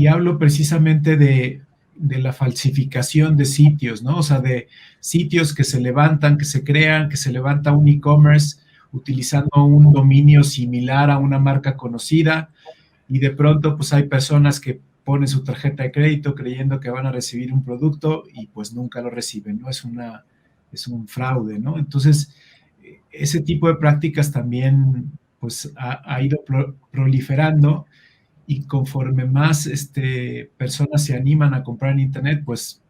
hablo precisamente de la falsificación de sitios, ¿no? O sea, de sitios que se levantan, que se crean, que se levanta un e-commerce utilizando un dominio similar a una marca conocida, y de pronto pues hay personas que ponen su tarjeta de crédito creyendo que van a recibir un producto y pues nunca lo reciben, ¿no? Es un fraude, ¿no? Entonces, ese tipo de prácticas también pues ha ido proliferando, y conforme más personas se animan a comprar en internet, pues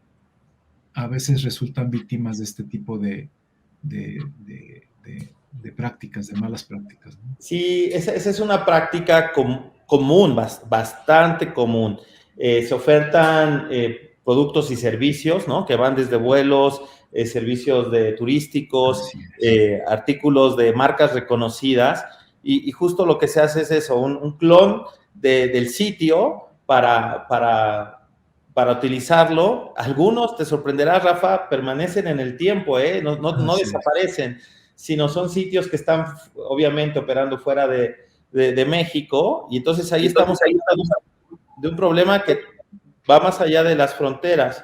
a veces resultan víctimas de este tipo de prácticas, de malas prácticas, ¿no? Sí, esa es una práctica común, bastante común. Se ofertan productos y servicios, ¿no? Que van desde vuelos, servicios turísticos, artículos de marcas reconocidas, y justo lo que se hace es eso, un clon del sitio para utilizarlo. Algunos, te sorprenderás, Rafa, permanecen en el tiempo, no desaparecen, sino son sitios que están obviamente operando fuera de México, y entonces ahí estamos hablando de un problema que va más allá de las fronteras.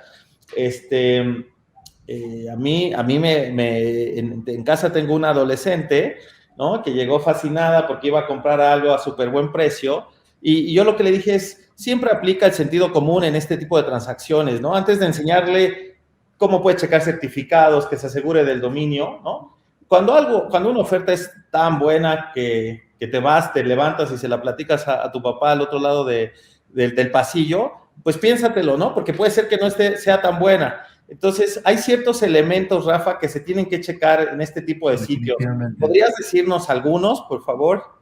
A mí en casa tengo una adolescente, ¿no? Que llegó fascinada porque iba a comprar algo a súper buen precio, y yo lo que le dije es, siempre aplica el sentido común en este tipo de transacciones, ¿no? Antes de enseñarle cómo puede checar certificados, que se asegure del dominio, ¿no? Cuando una oferta es tan buena que te levantas y se la platicas a tu papá al otro lado del pasillo, pues piénsatelo, ¿no? Porque puede ser que no sea tan buena. Entonces, hay ciertos elementos, Rafa, que se tienen que checar en este tipo de sitios. ¿Podrías decirnos algunos, por favor?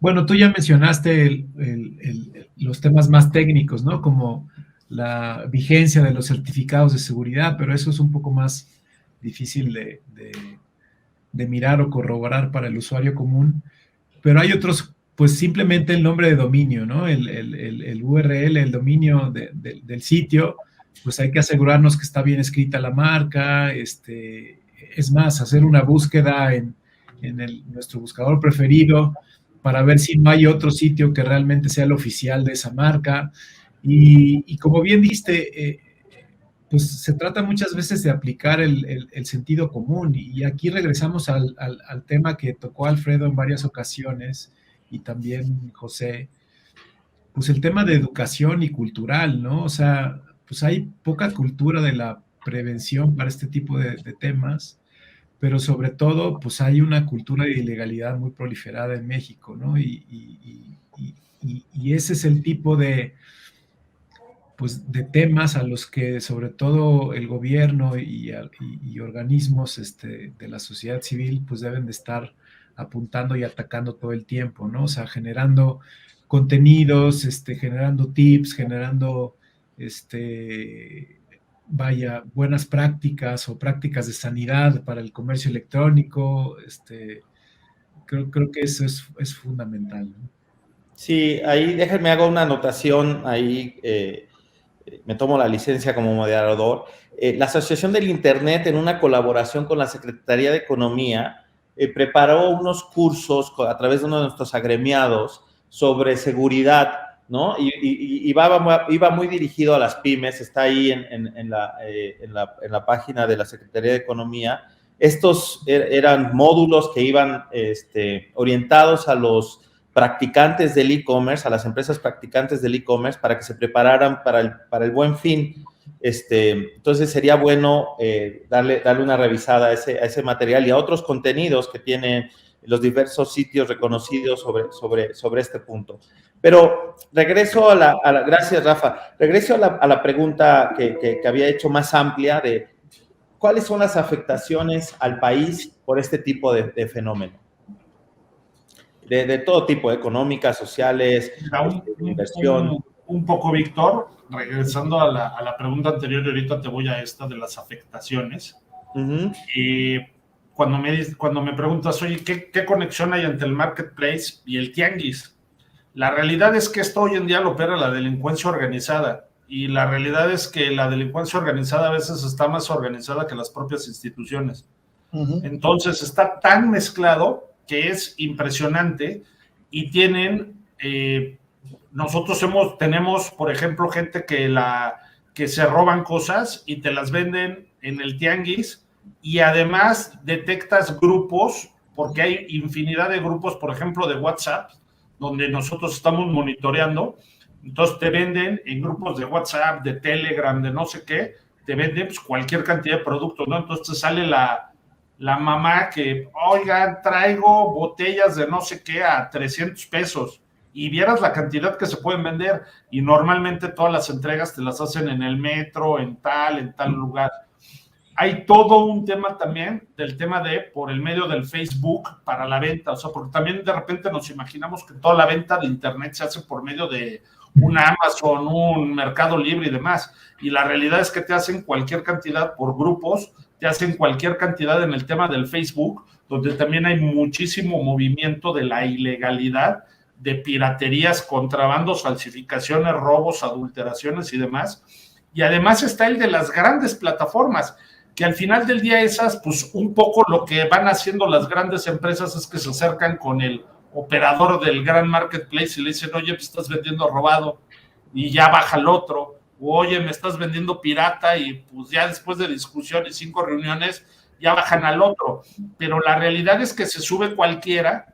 Bueno, tú ya mencionaste los temas más técnicos, ¿no? Como la vigencia de los certificados de seguridad, pero eso es un poco más difícil de mirar o corroborar para el usuario común. Pero hay otros, pues simplemente el nombre de dominio, ¿no? El URL, el dominio del sitio, pues hay que asegurarnos que está bien escrita la marca, es más, hacer una búsqueda en nuestro buscador preferido para ver si no hay otro sitio que realmente sea el oficial de esa marca. Y como bien diste, pues se trata muchas veces de aplicar el sentido común, y aquí regresamos al tema que tocó Alfredo en varias ocasiones, y también José, pues el tema de educación y cultural, ¿no? O sea, pues hay poca cultura de la prevención para este tipo de temas, pero sobre todo, pues hay una cultura de ilegalidad muy proliferada en México, ¿no? Y ese es el tipo de temas a los que sobre todo el gobierno y organismos de la sociedad civil pues deben de estar apuntando y atacando todo el tiempo, ¿no? O sea, generando contenidos, generando tips, generando buenas prácticas o prácticas de sanidad para el comercio electrónico. Creo que eso es fundamental, ¿no? Sí, ahí déjenme hago una anotación ahí, me tomo la licencia como moderador. La Asociación del Internet, en una colaboración con la Secretaría de Economía, preparó unos cursos a través de uno de nuestros agremiados sobre seguridad, ¿no? Y iba muy dirigido a las pymes, está ahí en la página de la Secretaría de Economía. Estos eran módulos que iban orientados a los practicantes del e-commerce, a las empresas practicantes del e-commerce, para que se prepararan para el Buen Fin. Entonces sería bueno darle una revisada a ese material y a otros contenidos que tienen los diversos sitios reconocidos sobre este punto. Pero regreso gracias, Rafa, regreso a la pregunta que había hecho más amplia de cuáles son las afectaciones al país por este tipo de fenómeno. de todo tipo, económicas, sociales, inversión. Un poco, Víctor, regresando a la pregunta anterior, y ahorita te voy a esta de las afectaciones. Uh-huh. Cuando me preguntas, oye, ¿qué conexión hay entre el marketplace y el tianguis? La realidad es que esto hoy en día lo opera la delincuencia organizada, y la realidad es que la delincuencia organizada a veces está más organizada que las propias instituciones. Uh-huh. Entonces está tan mezclado que es impresionante, y tienen, nosotros tenemos, por ejemplo, gente que se roban cosas y te las venden en el tianguis, y además detectas grupos, porque hay infinidad de grupos, por ejemplo, de WhatsApp, donde nosotros estamos monitoreando. Entonces te venden en grupos de WhatsApp, de Telegram, de no sé qué, te venden pues cualquier cantidad de productos, ¿no? Entonces te sale la mamá que, oigan, traigo botellas de no sé qué a 300 pesos, y vieras la cantidad que se pueden vender, y normalmente todas las entregas te las hacen en el metro, en tal lugar. Hay todo un tema también del tema de por el medio del Facebook para la venta, o sea, porque también de repente nos imaginamos que toda la venta de internet se hace por medio de una Amazon, un Mercado Libre y demás, y la realidad es que te hacen cualquier cantidad por grupos, te hacen cualquier cantidad en el tema del Facebook, donde también hay muchísimo movimiento de la ilegalidad, de piraterías, contrabandos, falsificaciones, robos, adulteraciones y demás. Y además está el de las grandes plataformas, que al final del día esas, pues un poco lo que van haciendo las grandes empresas es que se acercan con el operador del gran marketplace y le dicen, oye, pues estás vendiendo robado, y ya baja el otro, o oye, me estás vendiendo pirata, y pues ya después de discusión y 5 reuniones, ya bajan al otro. Pero la realidad es que se sube cualquiera,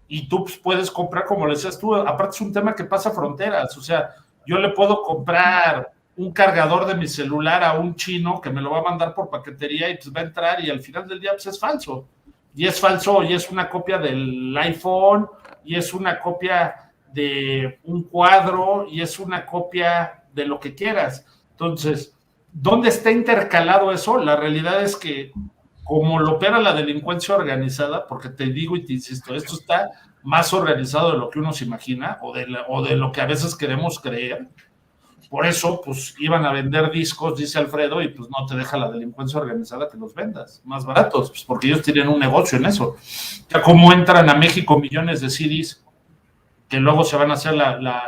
y tú pues, puedes comprar, como le decías tú, aparte es un tema que pasa fronteras, o sea, yo le puedo comprar un cargador de mi celular a un chino que me lo va a mandar por paquetería, y pues va a entrar, y al final del día pues es falso, y es una copia del iPhone, y es una copia de un cuadro, y es una copia de lo que quieras. Entonces, ¿dónde está intercalado eso? La realidad es que como lo opera la delincuencia organizada, porque te digo y te insisto, esto está más organizado de lo que uno se imagina, o de lo que a veces queremos creer. Por eso, pues, iban a vender discos, dice Alfredo, y pues no te deja la delincuencia organizada que los vendas más baratos, pues porque ellos tienen un negocio en eso. Ya como entran a México millones de CDs, que luego se van a hacer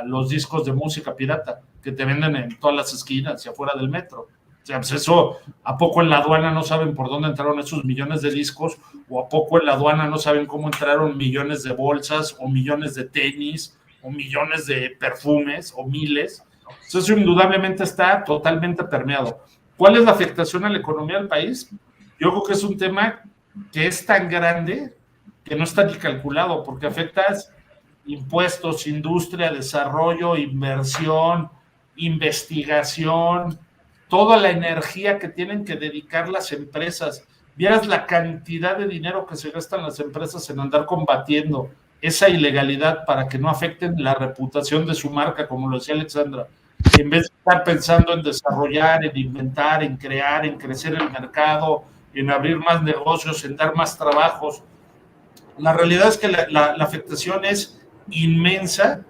los discos de música pirata, que te venden en todas las esquinas y afuera del metro. O sea, pues eso, ¿a poco en la aduana no saben por dónde entraron esos millones de discos? ¿O a poco en la aduana no saben cómo entraron millones de bolsas, o millones de tenis, o millones de perfumes, o miles? Eso indudablemente está totalmente permeado. ¿Cuál es la afectación a la economía del país? Yo creo que es un tema que es tan grande que no está ni calculado, porque afectas impuestos, industria, desarrollo, inversión, investigación, toda la energía que tienen que dedicar las empresas. Vieras la cantidad de dinero que se gastan las empresas en andar combatiendo esa ilegalidad para que no afecten la reputación de su marca, como lo decía Alexandra, en vez de estar pensando en desarrollar, en inventar, en crear, en crecer el mercado, en abrir más negocios, en dar más trabajos. La realidad es que la afectación es inmensa,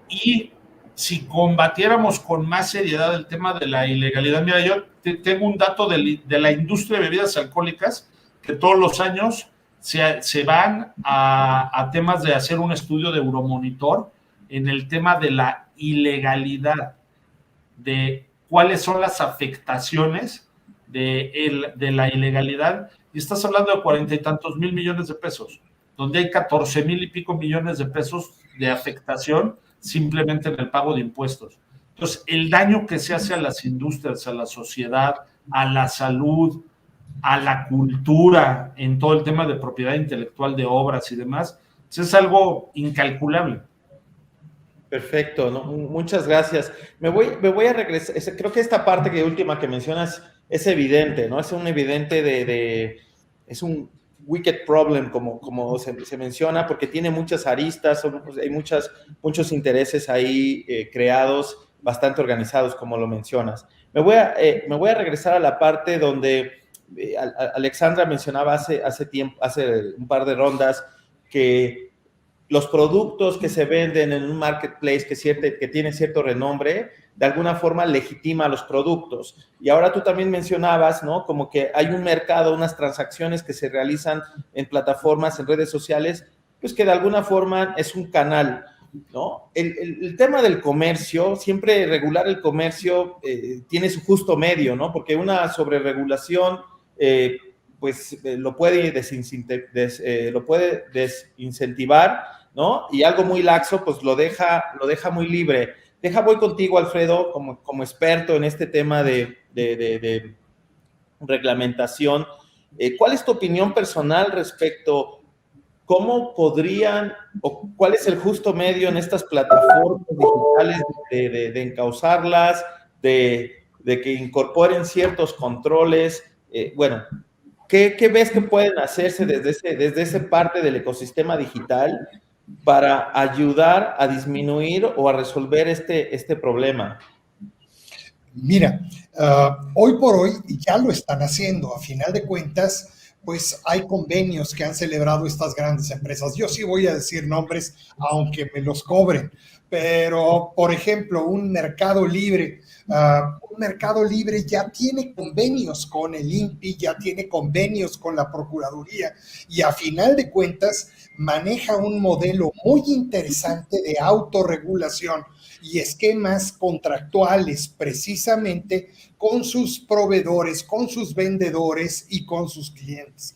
y si combatiéramos con más seriedad el tema de la ilegalidad, mira, yo tengo un dato de la industria de bebidas alcohólicas, que todos los años se van a temas de hacer un estudio de Euromonitor en el tema de la ilegalidad, de cuáles son las afectaciones de la ilegalidad, y estás hablando de 40 y tantos mil millones de pesos, donde hay 14,000 y pico millones de pesos de afectación simplemente en el pago de impuestos. Entonces, el daño que se hace a las industrias, a la sociedad, a la salud, a la cultura, en todo el tema de propiedad intelectual de obras y demás, es algo incalculable. Perfecto, ¿no? Muchas gracias. Me voy a regresar. Creo que esta parte última que mencionas es evidente, ¿no? Es un evidente es un wicked problem, como se menciona, porque tiene muchas aristas, hay muchos intereses ahí creados, bastante organizados, como lo mencionas. Me voy a regresar a la parte donde Alexandra mencionaba hace un par de rondas que los productos que se venden en un marketplace que tiene cierto renombre, de alguna forma legitima los productos. Y ahora tú también mencionabas, ¿no? Como que hay un mercado, unas transacciones que se realizan en plataformas, en redes sociales, pues que de alguna forma es un canal, ¿no? El tema del comercio, siempre regular el comercio tiene su justo medio, ¿no? Porque una sobreregulación lo puede desincentivar, ¿no? Y algo muy laxo, pues lo deja muy libre. Voy contigo, Alfredo, como experto en este tema de reglamentación. ¿Cuál es tu opinión personal respecto cómo podrían o cuál es el justo medio en estas plataformas digitales de encauzarlas, de que incorporen ciertos controles? ¿Qué ves que pueden hacerse desde esa parte del ecosistema digital para ayudar a disminuir o a resolver este problema? Mira, hoy por hoy ya lo están haciendo. A final de cuentas, pues hay convenios que han celebrado estas grandes empresas. Yo sí voy a decir nombres, aunque me los cobren. Pero, por ejemplo, un Mercado Libre ya tiene convenios con el INPI, ya tiene convenios con la Procuraduría y a final de cuentas maneja un modelo muy interesante de autorregulación y esquemas contractuales precisamente con sus proveedores, con sus vendedores y con sus clientes.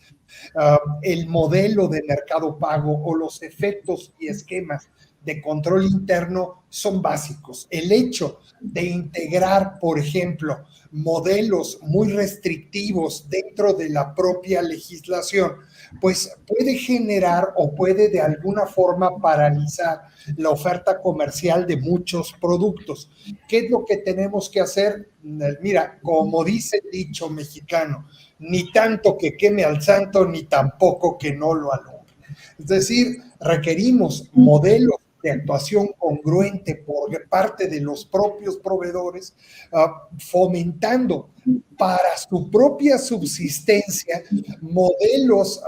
El modelo de Mercado Pago o los efectos y esquemas de control interno son básicos. El hecho de integrar, por ejemplo, modelos muy restrictivos dentro de la propia legislación, pues puede generar o puede de alguna forma paralizar la oferta comercial de muchos productos. ¿Qué es lo que tenemos que hacer? Mira, como dice el dicho mexicano, ni tanto que queme al santo, ni tampoco que no lo alumbre. Es decir, requerimos modelos de actuación congruente por parte de los propios proveedores, fomentando para su propia subsistencia modelos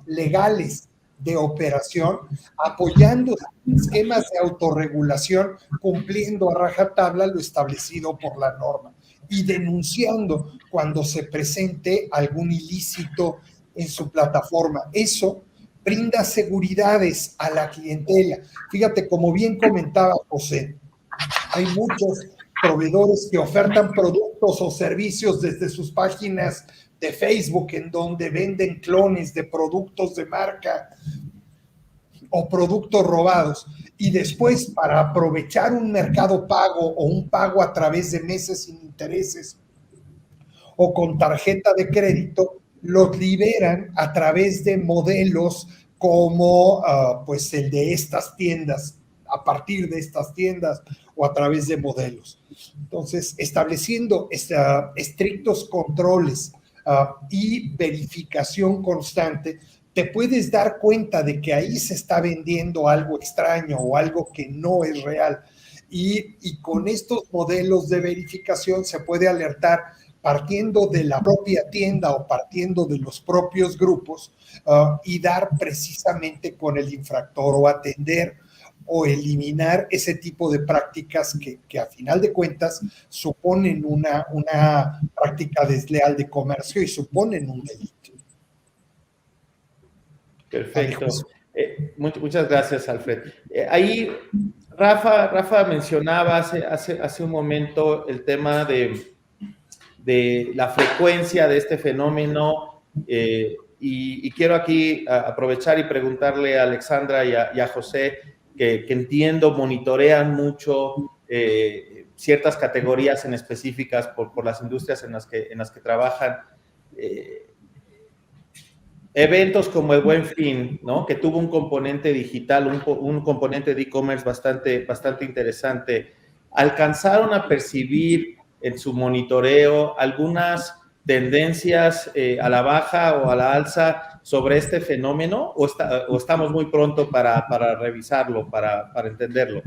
legales de operación, apoyando esquemas de autorregulación, cumpliendo a rajatabla lo establecido por la norma y denunciando cuando se presente algún ilícito en su plataforma. Eso brinda seguridades a la clientela. Fíjate, como bien comentaba José, hay muchos proveedores que ofertan productos o servicios desde sus páginas de Facebook en donde venden clones de productos de marca o productos robados y después para aprovechar un mercado pago o un pago a través de meses sin intereses o con tarjeta de crédito, los liberan a través de modelos como pues el de estas tiendas, a partir de estas tiendas o a través de modelos. Entonces, estableciendo estrictos controles y verificación constante, te puedes dar cuenta de que ahí se está vendiendo algo extraño o algo que no es real. Y con estos modelos de verificación se puede alertar partiendo de la propia tienda o partiendo de los propios grupos y dar precisamente con el infractor o atender o eliminar ese tipo de prácticas que a final de cuentas suponen una práctica desleal de comercio y suponen un delito. Perfecto. Muchas gracias, Alfred. Ahí Rafa mencionaba hace un momento el tema de la frecuencia de este fenómeno y quiero aquí aprovechar y preguntarle a Alexandra y a José, que entiendo monitorean mucho ciertas categorías en específicas por las industrias en las que trabajan. Eventos como el Buen Fin, ¿no? Que tuvo un componente digital, un componente de e-commerce bastante interesante. ¿Alcanzaron a percibir en su monitoreo algunas tendencias a la baja o a la alza sobre este fenómeno? ¿O estamos muy pronto para revisarlo, para entenderlo?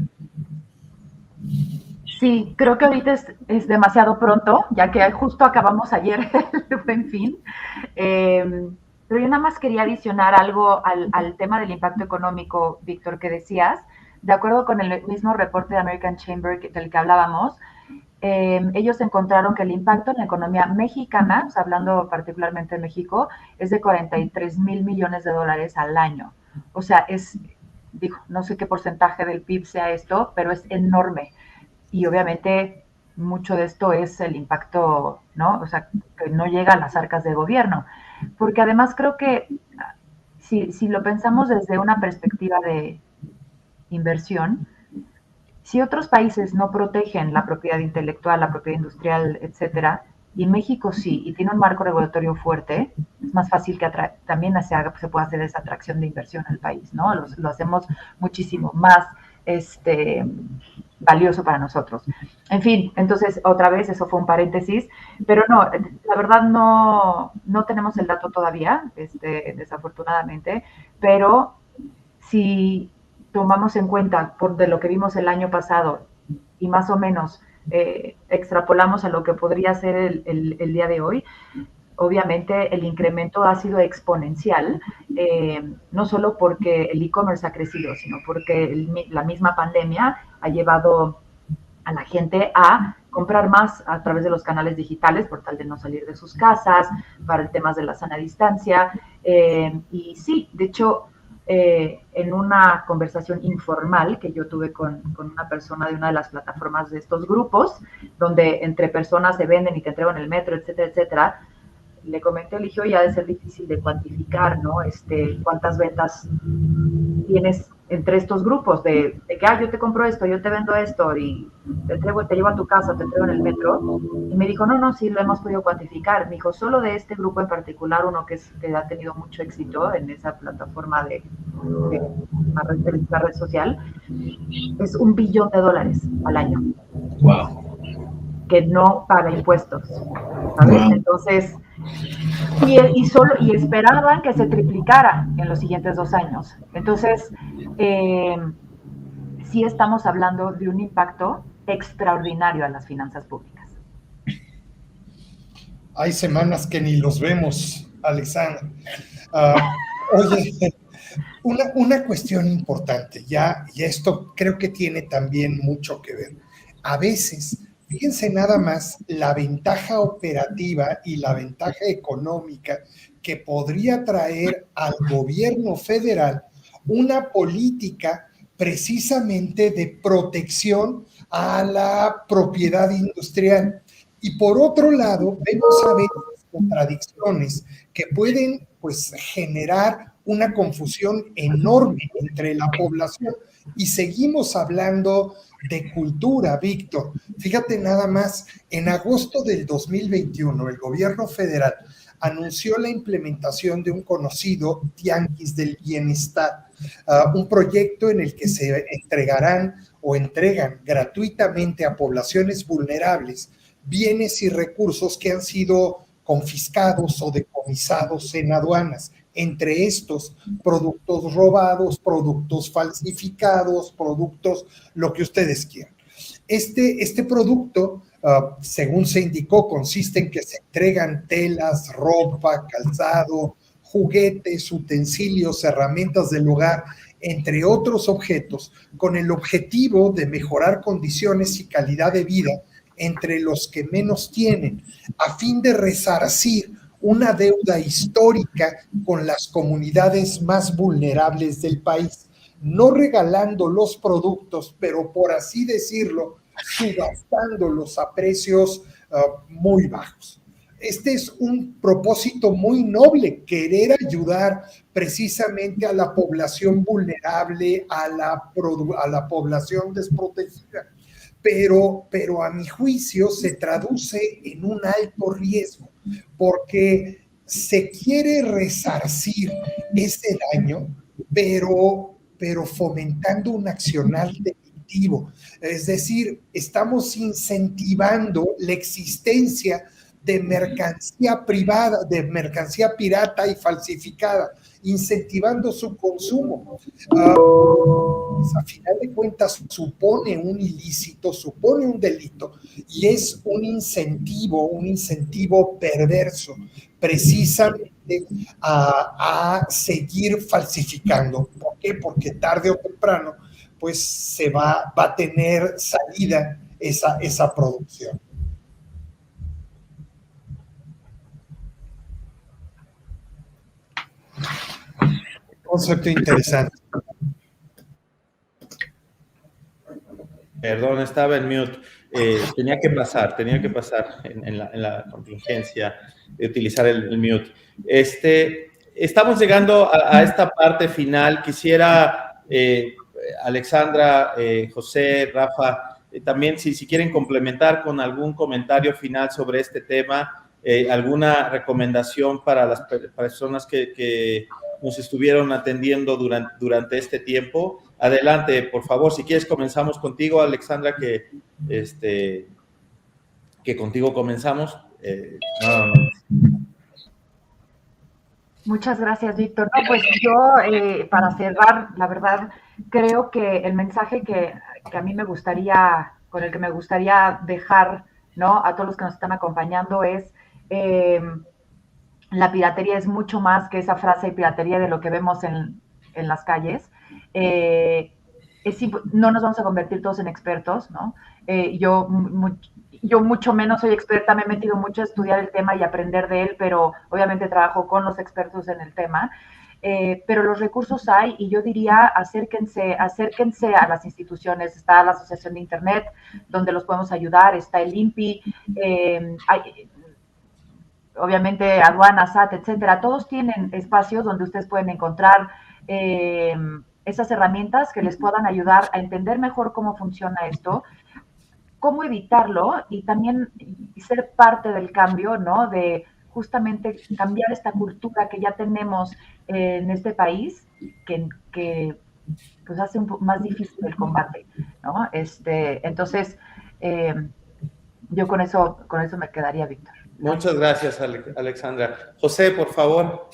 Sí, creo que ahorita es demasiado pronto, ya que justo acabamos ayer el Buen Fin. Pero yo nada más quería adicionar algo al tema del impacto económico, Víctor, que decías. De acuerdo con el mismo reporte de American Chamber del que hablábamos, ellos encontraron que el impacto en la economía mexicana, o sea, hablando particularmente de México, es de 43,000 millones de dólares al año. O sea, digo, no sé qué porcentaje del PIB sea esto, pero es enorme. Y obviamente mucho de esto es el impacto, ¿no? O sea, que no llega a las arcas del gobierno. Porque además creo que si lo pensamos desde una perspectiva de inversión, si otros países no protegen la propiedad intelectual, la propiedad industrial, etcétera, y México sí, y tiene un marco regulatorio fuerte, es más fácil que también se pueda hacer esa atracción de inversión al país, ¿no? Lo hacemos muchísimo más valioso para nosotros. En fin, entonces, otra vez, eso fue un paréntesis, pero no, la verdad no tenemos el dato todavía, desafortunadamente, pero si tomamos en cuenta de lo que vimos el año pasado y más o menos extrapolamos a lo que podría ser el día de hoy, obviamente el incremento ha sido exponencial, no solo porque el e-commerce ha crecido, sino porque la misma pandemia ha llevado a la gente a comprar más a través de los canales digitales por tal de no salir de sus casas, para el tema de la sana distancia. Y sí, de hecho, en una conversación informal que yo tuve con una persona de una de las plataformas de estos grupos, donde entre personas se venden y te entregan el metro, etcétera, etcétera, le comenté, le dije, oye, ha de ser difícil de cuantificar, ¿no? ¿Cuántas ventas tienes entre estos grupos de que, yo te compro esto, yo te vendo esto y te llevo a tu casa, te entrego en el metro? Y me dijo, no, sí lo hemos podido cuantificar. Me dijo, solo de este grupo en particular, uno que ha tenido mucho éxito en esa plataforma de la red social, es $1 billón al año. Wow. Que no paga impuestos, ¿sabes? Wow. Entonces, y esperaban que se triplicara en los siguientes 2 años. Entonces, sí estamos hablando de un impacto extraordinario a las finanzas públicas. Hay semanas que ni los vemos, Alexandra. Oye, una cuestión importante, y esto creo que tiene también mucho que ver. A veces, fíjense nada más la ventaja operativa y la ventaja económica que podría traer al gobierno federal una política precisamente de protección a la propiedad industrial. Y por otro lado, vemos a veces contradicciones que pueden pues generar una confusión enorme entre la población. Y seguimos hablando de cultura, Víctor. Fíjate nada más, en agosto del 2021, el gobierno federal anunció la implementación de un conocido Tianguis del Bienestar, un proyecto en el que se entregarán o entregan gratuitamente a poblaciones vulnerables bienes y recursos que han sido confiscados o decomisados en aduanas. Entre estos, productos robados, productos falsificados, productos, lo que ustedes quieran. Este producto, según se indicó, consiste en que se entregan telas, ropa, calzado, juguetes, utensilios, herramientas del hogar, entre otros objetos, con el objetivo de mejorar condiciones y calidad de vida entre los que menos tienen, a fin de resarcir una deuda histórica con las comunidades más vulnerables del país, no regalando los productos, pero por así decirlo, subastándolos a precios muy bajos. Este es un propósito muy noble, querer ayudar precisamente a la población vulnerable, a la población desprotegida. Pero a mi juicio se traduce en un alto riesgo, porque se quiere resarcir ese daño, pero fomentando un accionar delictivo. Es decir, estamos incentivando la existencia de mercancía privada, de mercancía pirata y falsificada, incentivando su consumo. Pues a final de cuentas supone un ilícito, supone un delito y es un incentivo perverso, precisamente gente a seguir falsificando. ¿Por qué? Porque tarde o temprano pues se va a tener salida esa producción. Concepto interesante. Perdón, estaba en mute. Tenía que pasar en la contingencia de utilizar el mute. Estamos llegando a esta parte final. Quisiera, Alexandra, José, Rafa, también si quieren complementar con algún comentario final sobre este tema, alguna recomendación para las personas que nos estuvieron atendiendo durante este tiempo. Adelante, por favor. Si quieres, comenzamos contigo, Alexandra, que contigo comenzamos. No. Muchas gracias, Víctor. No, pues yo, para cerrar, la verdad, creo que el mensaje que a mí me gustaría, con el que me gustaría dejar, ¿no?, a todos los que nos están acompañando es la piratería es mucho más que esa frase de piratería de lo que vemos en las calles. No nos vamos a convertir todos en expertos, ¿no? Yo mucho menos soy experta, me he metido mucho a estudiar el tema y aprender de él, pero obviamente trabajo con los expertos en el tema. Pero los recursos hay y yo diría acérquense a las instituciones. Está la Asociación de Internet, donde los podemos ayudar, está el INPI, obviamente aduana, SAT, etcétera. Todos tienen espacios donde ustedes pueden encontrar esas herramientas que les puedan ayudar a entender mejor cómo funciona esto, cómo evitarlo y también ser parte del cambio, ¿no? De justamente cambiar esta cultura que ya tenemos en este país, que pues hace más difícil el combate, ¿no? Entonces, yo con eso me quedaría, Víctor. Muchas gracias, Alexandra. José, por favor.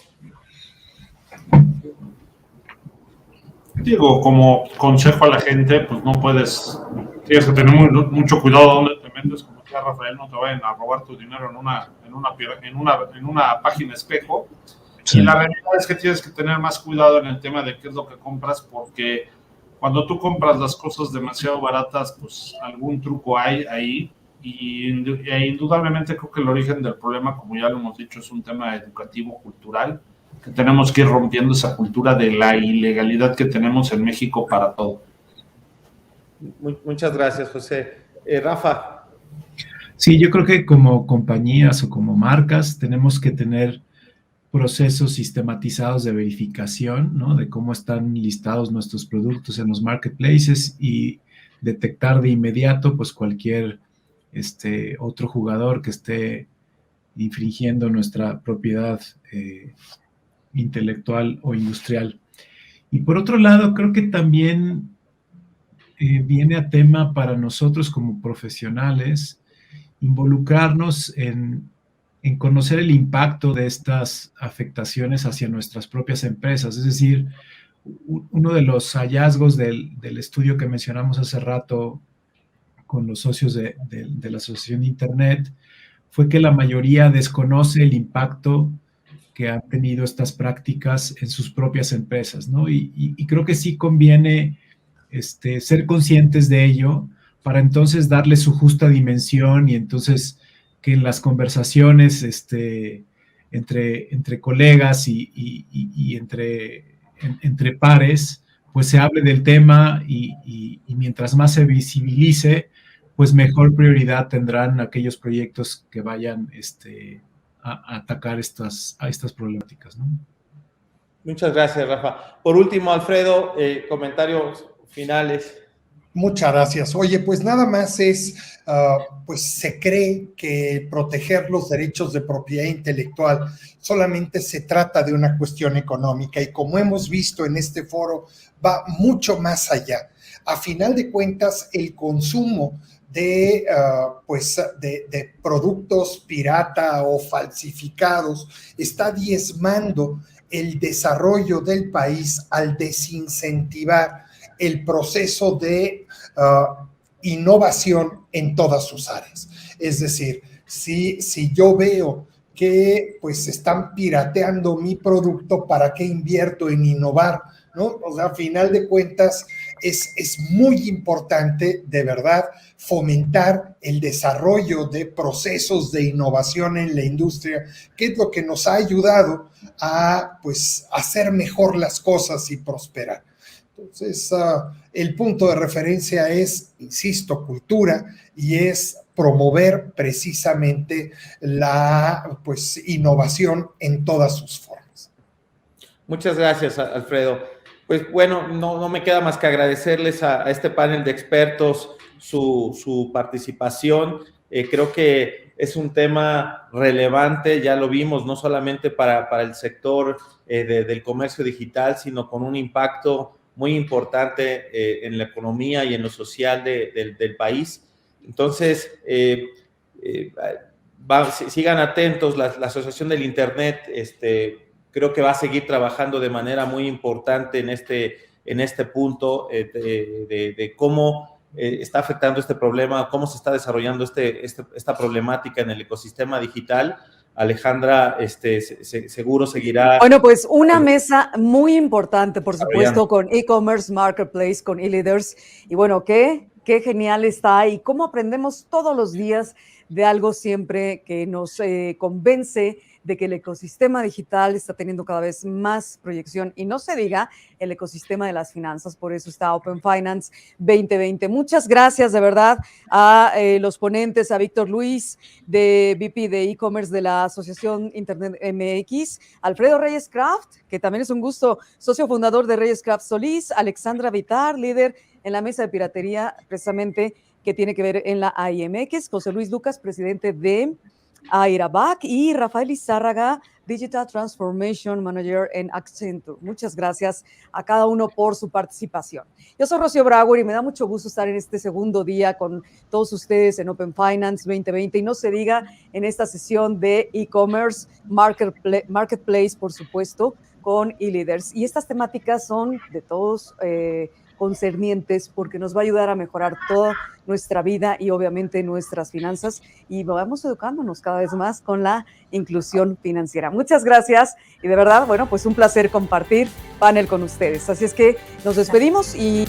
Digo, como consejo a la gente, pues tienes que tener mucho cuidado donde te metes, como decía Rafael, no te vayan a robar tu dinero en una página espejo. Sí. Y la realidad es que tienes que tener más cuidado en el tema de qué es lo que compras, porque cuando tú compras las cosas demasiado baratas, pues algún truco hay ahí. Y indudablemente creo que el origen del problema, como ya lo hemos dicho, es un tema educativo, cultural, que tenemos que ir rompiendo esa cultura de la ilegalidad que tenemos en México para todo. Muchas gracias, José. Rafa. Sí, yo creo que como compañías o como marcas tenemos que tener procesos sistematizados de verificación, ¿no?, de cómo están listados nuestros productos en los marketplaces y detectar de inmediato pues cualquier otro jugador que esté infringiendo nuestra propiedad intelectual o industrial. Y por otro lado, creo que también viene a tema para nosotros como profesionales involucrarnos en conocer el impacto de estas afectaciones hacia nuestras propias empresas. Es decir, uno de los hallazgos del estudio que mencionamos hace rato con los socios de la Asociación de Internet fue que la mayoría desconoce el impacto que han tenido estas prácticas en sus propias empresas, ¿no? Y creo que sí conviene ser conscientes de ello para entonces darle su justa dimensión y entonces que en las conversaciones entre colegas y entre pares, pues se hable del tema y mientras más se visibilice, pues mejor prioridad tendrán aquellos proyectos que vayan a atacar estas problemáticas, ¿no? Muchas gracias, Rafa. Por último, Alfredo, comentarios finales. Muchas gracias. Oye, pues nada más pues se cree que proteger los derechos de propiedad intelectual solamente se trata de una cuestión económica y como hemos visto en este foro, va mucho más allá. A final de cuentas, el consumo de productos pirata o falsificados está diezmando el desarrollo del país al desincentivar el proceso de innovación en todas sus áreas. Es decir, si yo veo que pues están pirateando mi producto, ¿para qué invierto en innovar? ¿No? O sea, a final de cuentas es muy importante de verdad fomentar el desarrollo de procesos de innovación en la industria, que es lo que nos ha ayudado a pues hacer mejor las cosas y prosperar. Entonces, el punto de referencia es, insisto, cultura, y es promover precisamente la pues, innovación en todas sus formas. Muchas gracias, Alfredo. Pues bueno, no me queda más que agradecerles a este panel de expertos su participación. Creo que es un tema relevante, ya lo vimos, no solamente para el sector del comercio digital, sino con un impacto muy importante en la economía y en lo social del país. Entonces, sigan atentos, la Asociación del Internet creo que va a seguir trabajando de manera muy importante en este punto de cómo está afectando este problema, cómo se está desarrollando esta problemática en el ecosistema digital. Alejandra, seguro seguirá. Bueno, pues una mesa muy importante, por supuesto, con e-commerce, marketplace, con e-leaders. Y bueno, qué genial está y cómo aprendemos todos los días de algo siempre que nos convence de que el ecosistema digital está teniendo cada vez más proyección, y no se diga el ecosistema de las finanzas. Por eso está Open Finance 2020. Muchas gracias de verdad a los ponentes, a Víctor Luis, de VP de e-commerce de la Asociación Internet MX, Alfredo Reyes Craft, que también es un gusto, socio fundador de Reyes Craft Solís, Alexandra Vitar, líder en la mesa de piratería, precisamente que tiene que ver en la AIMX, José Luis Lucas, presidente de Airabac, y Rafael Izárraga, Digital Transformation Manager en Accenture. Muchas gracias a cada uno por su participación. Yo soy Rocío Brauer y me da mucho gusto estar en este segundo día con todos ustedes en Open Finance 2020, y no se diga en esta sesión de e-commerce, marketplace, por supuesto, con e-leaders. Y estas temáticas son de todos concernientes, porque nos va a ayudar a mejorar toda nuestra vida y obviamente nuestras finanzas, y vamos educándonos cada vez más con la inclusión financiera. Muchas gracias y de verdad, bueno, pues un placer compartir panel con ustedes. Así es que nos despedimos y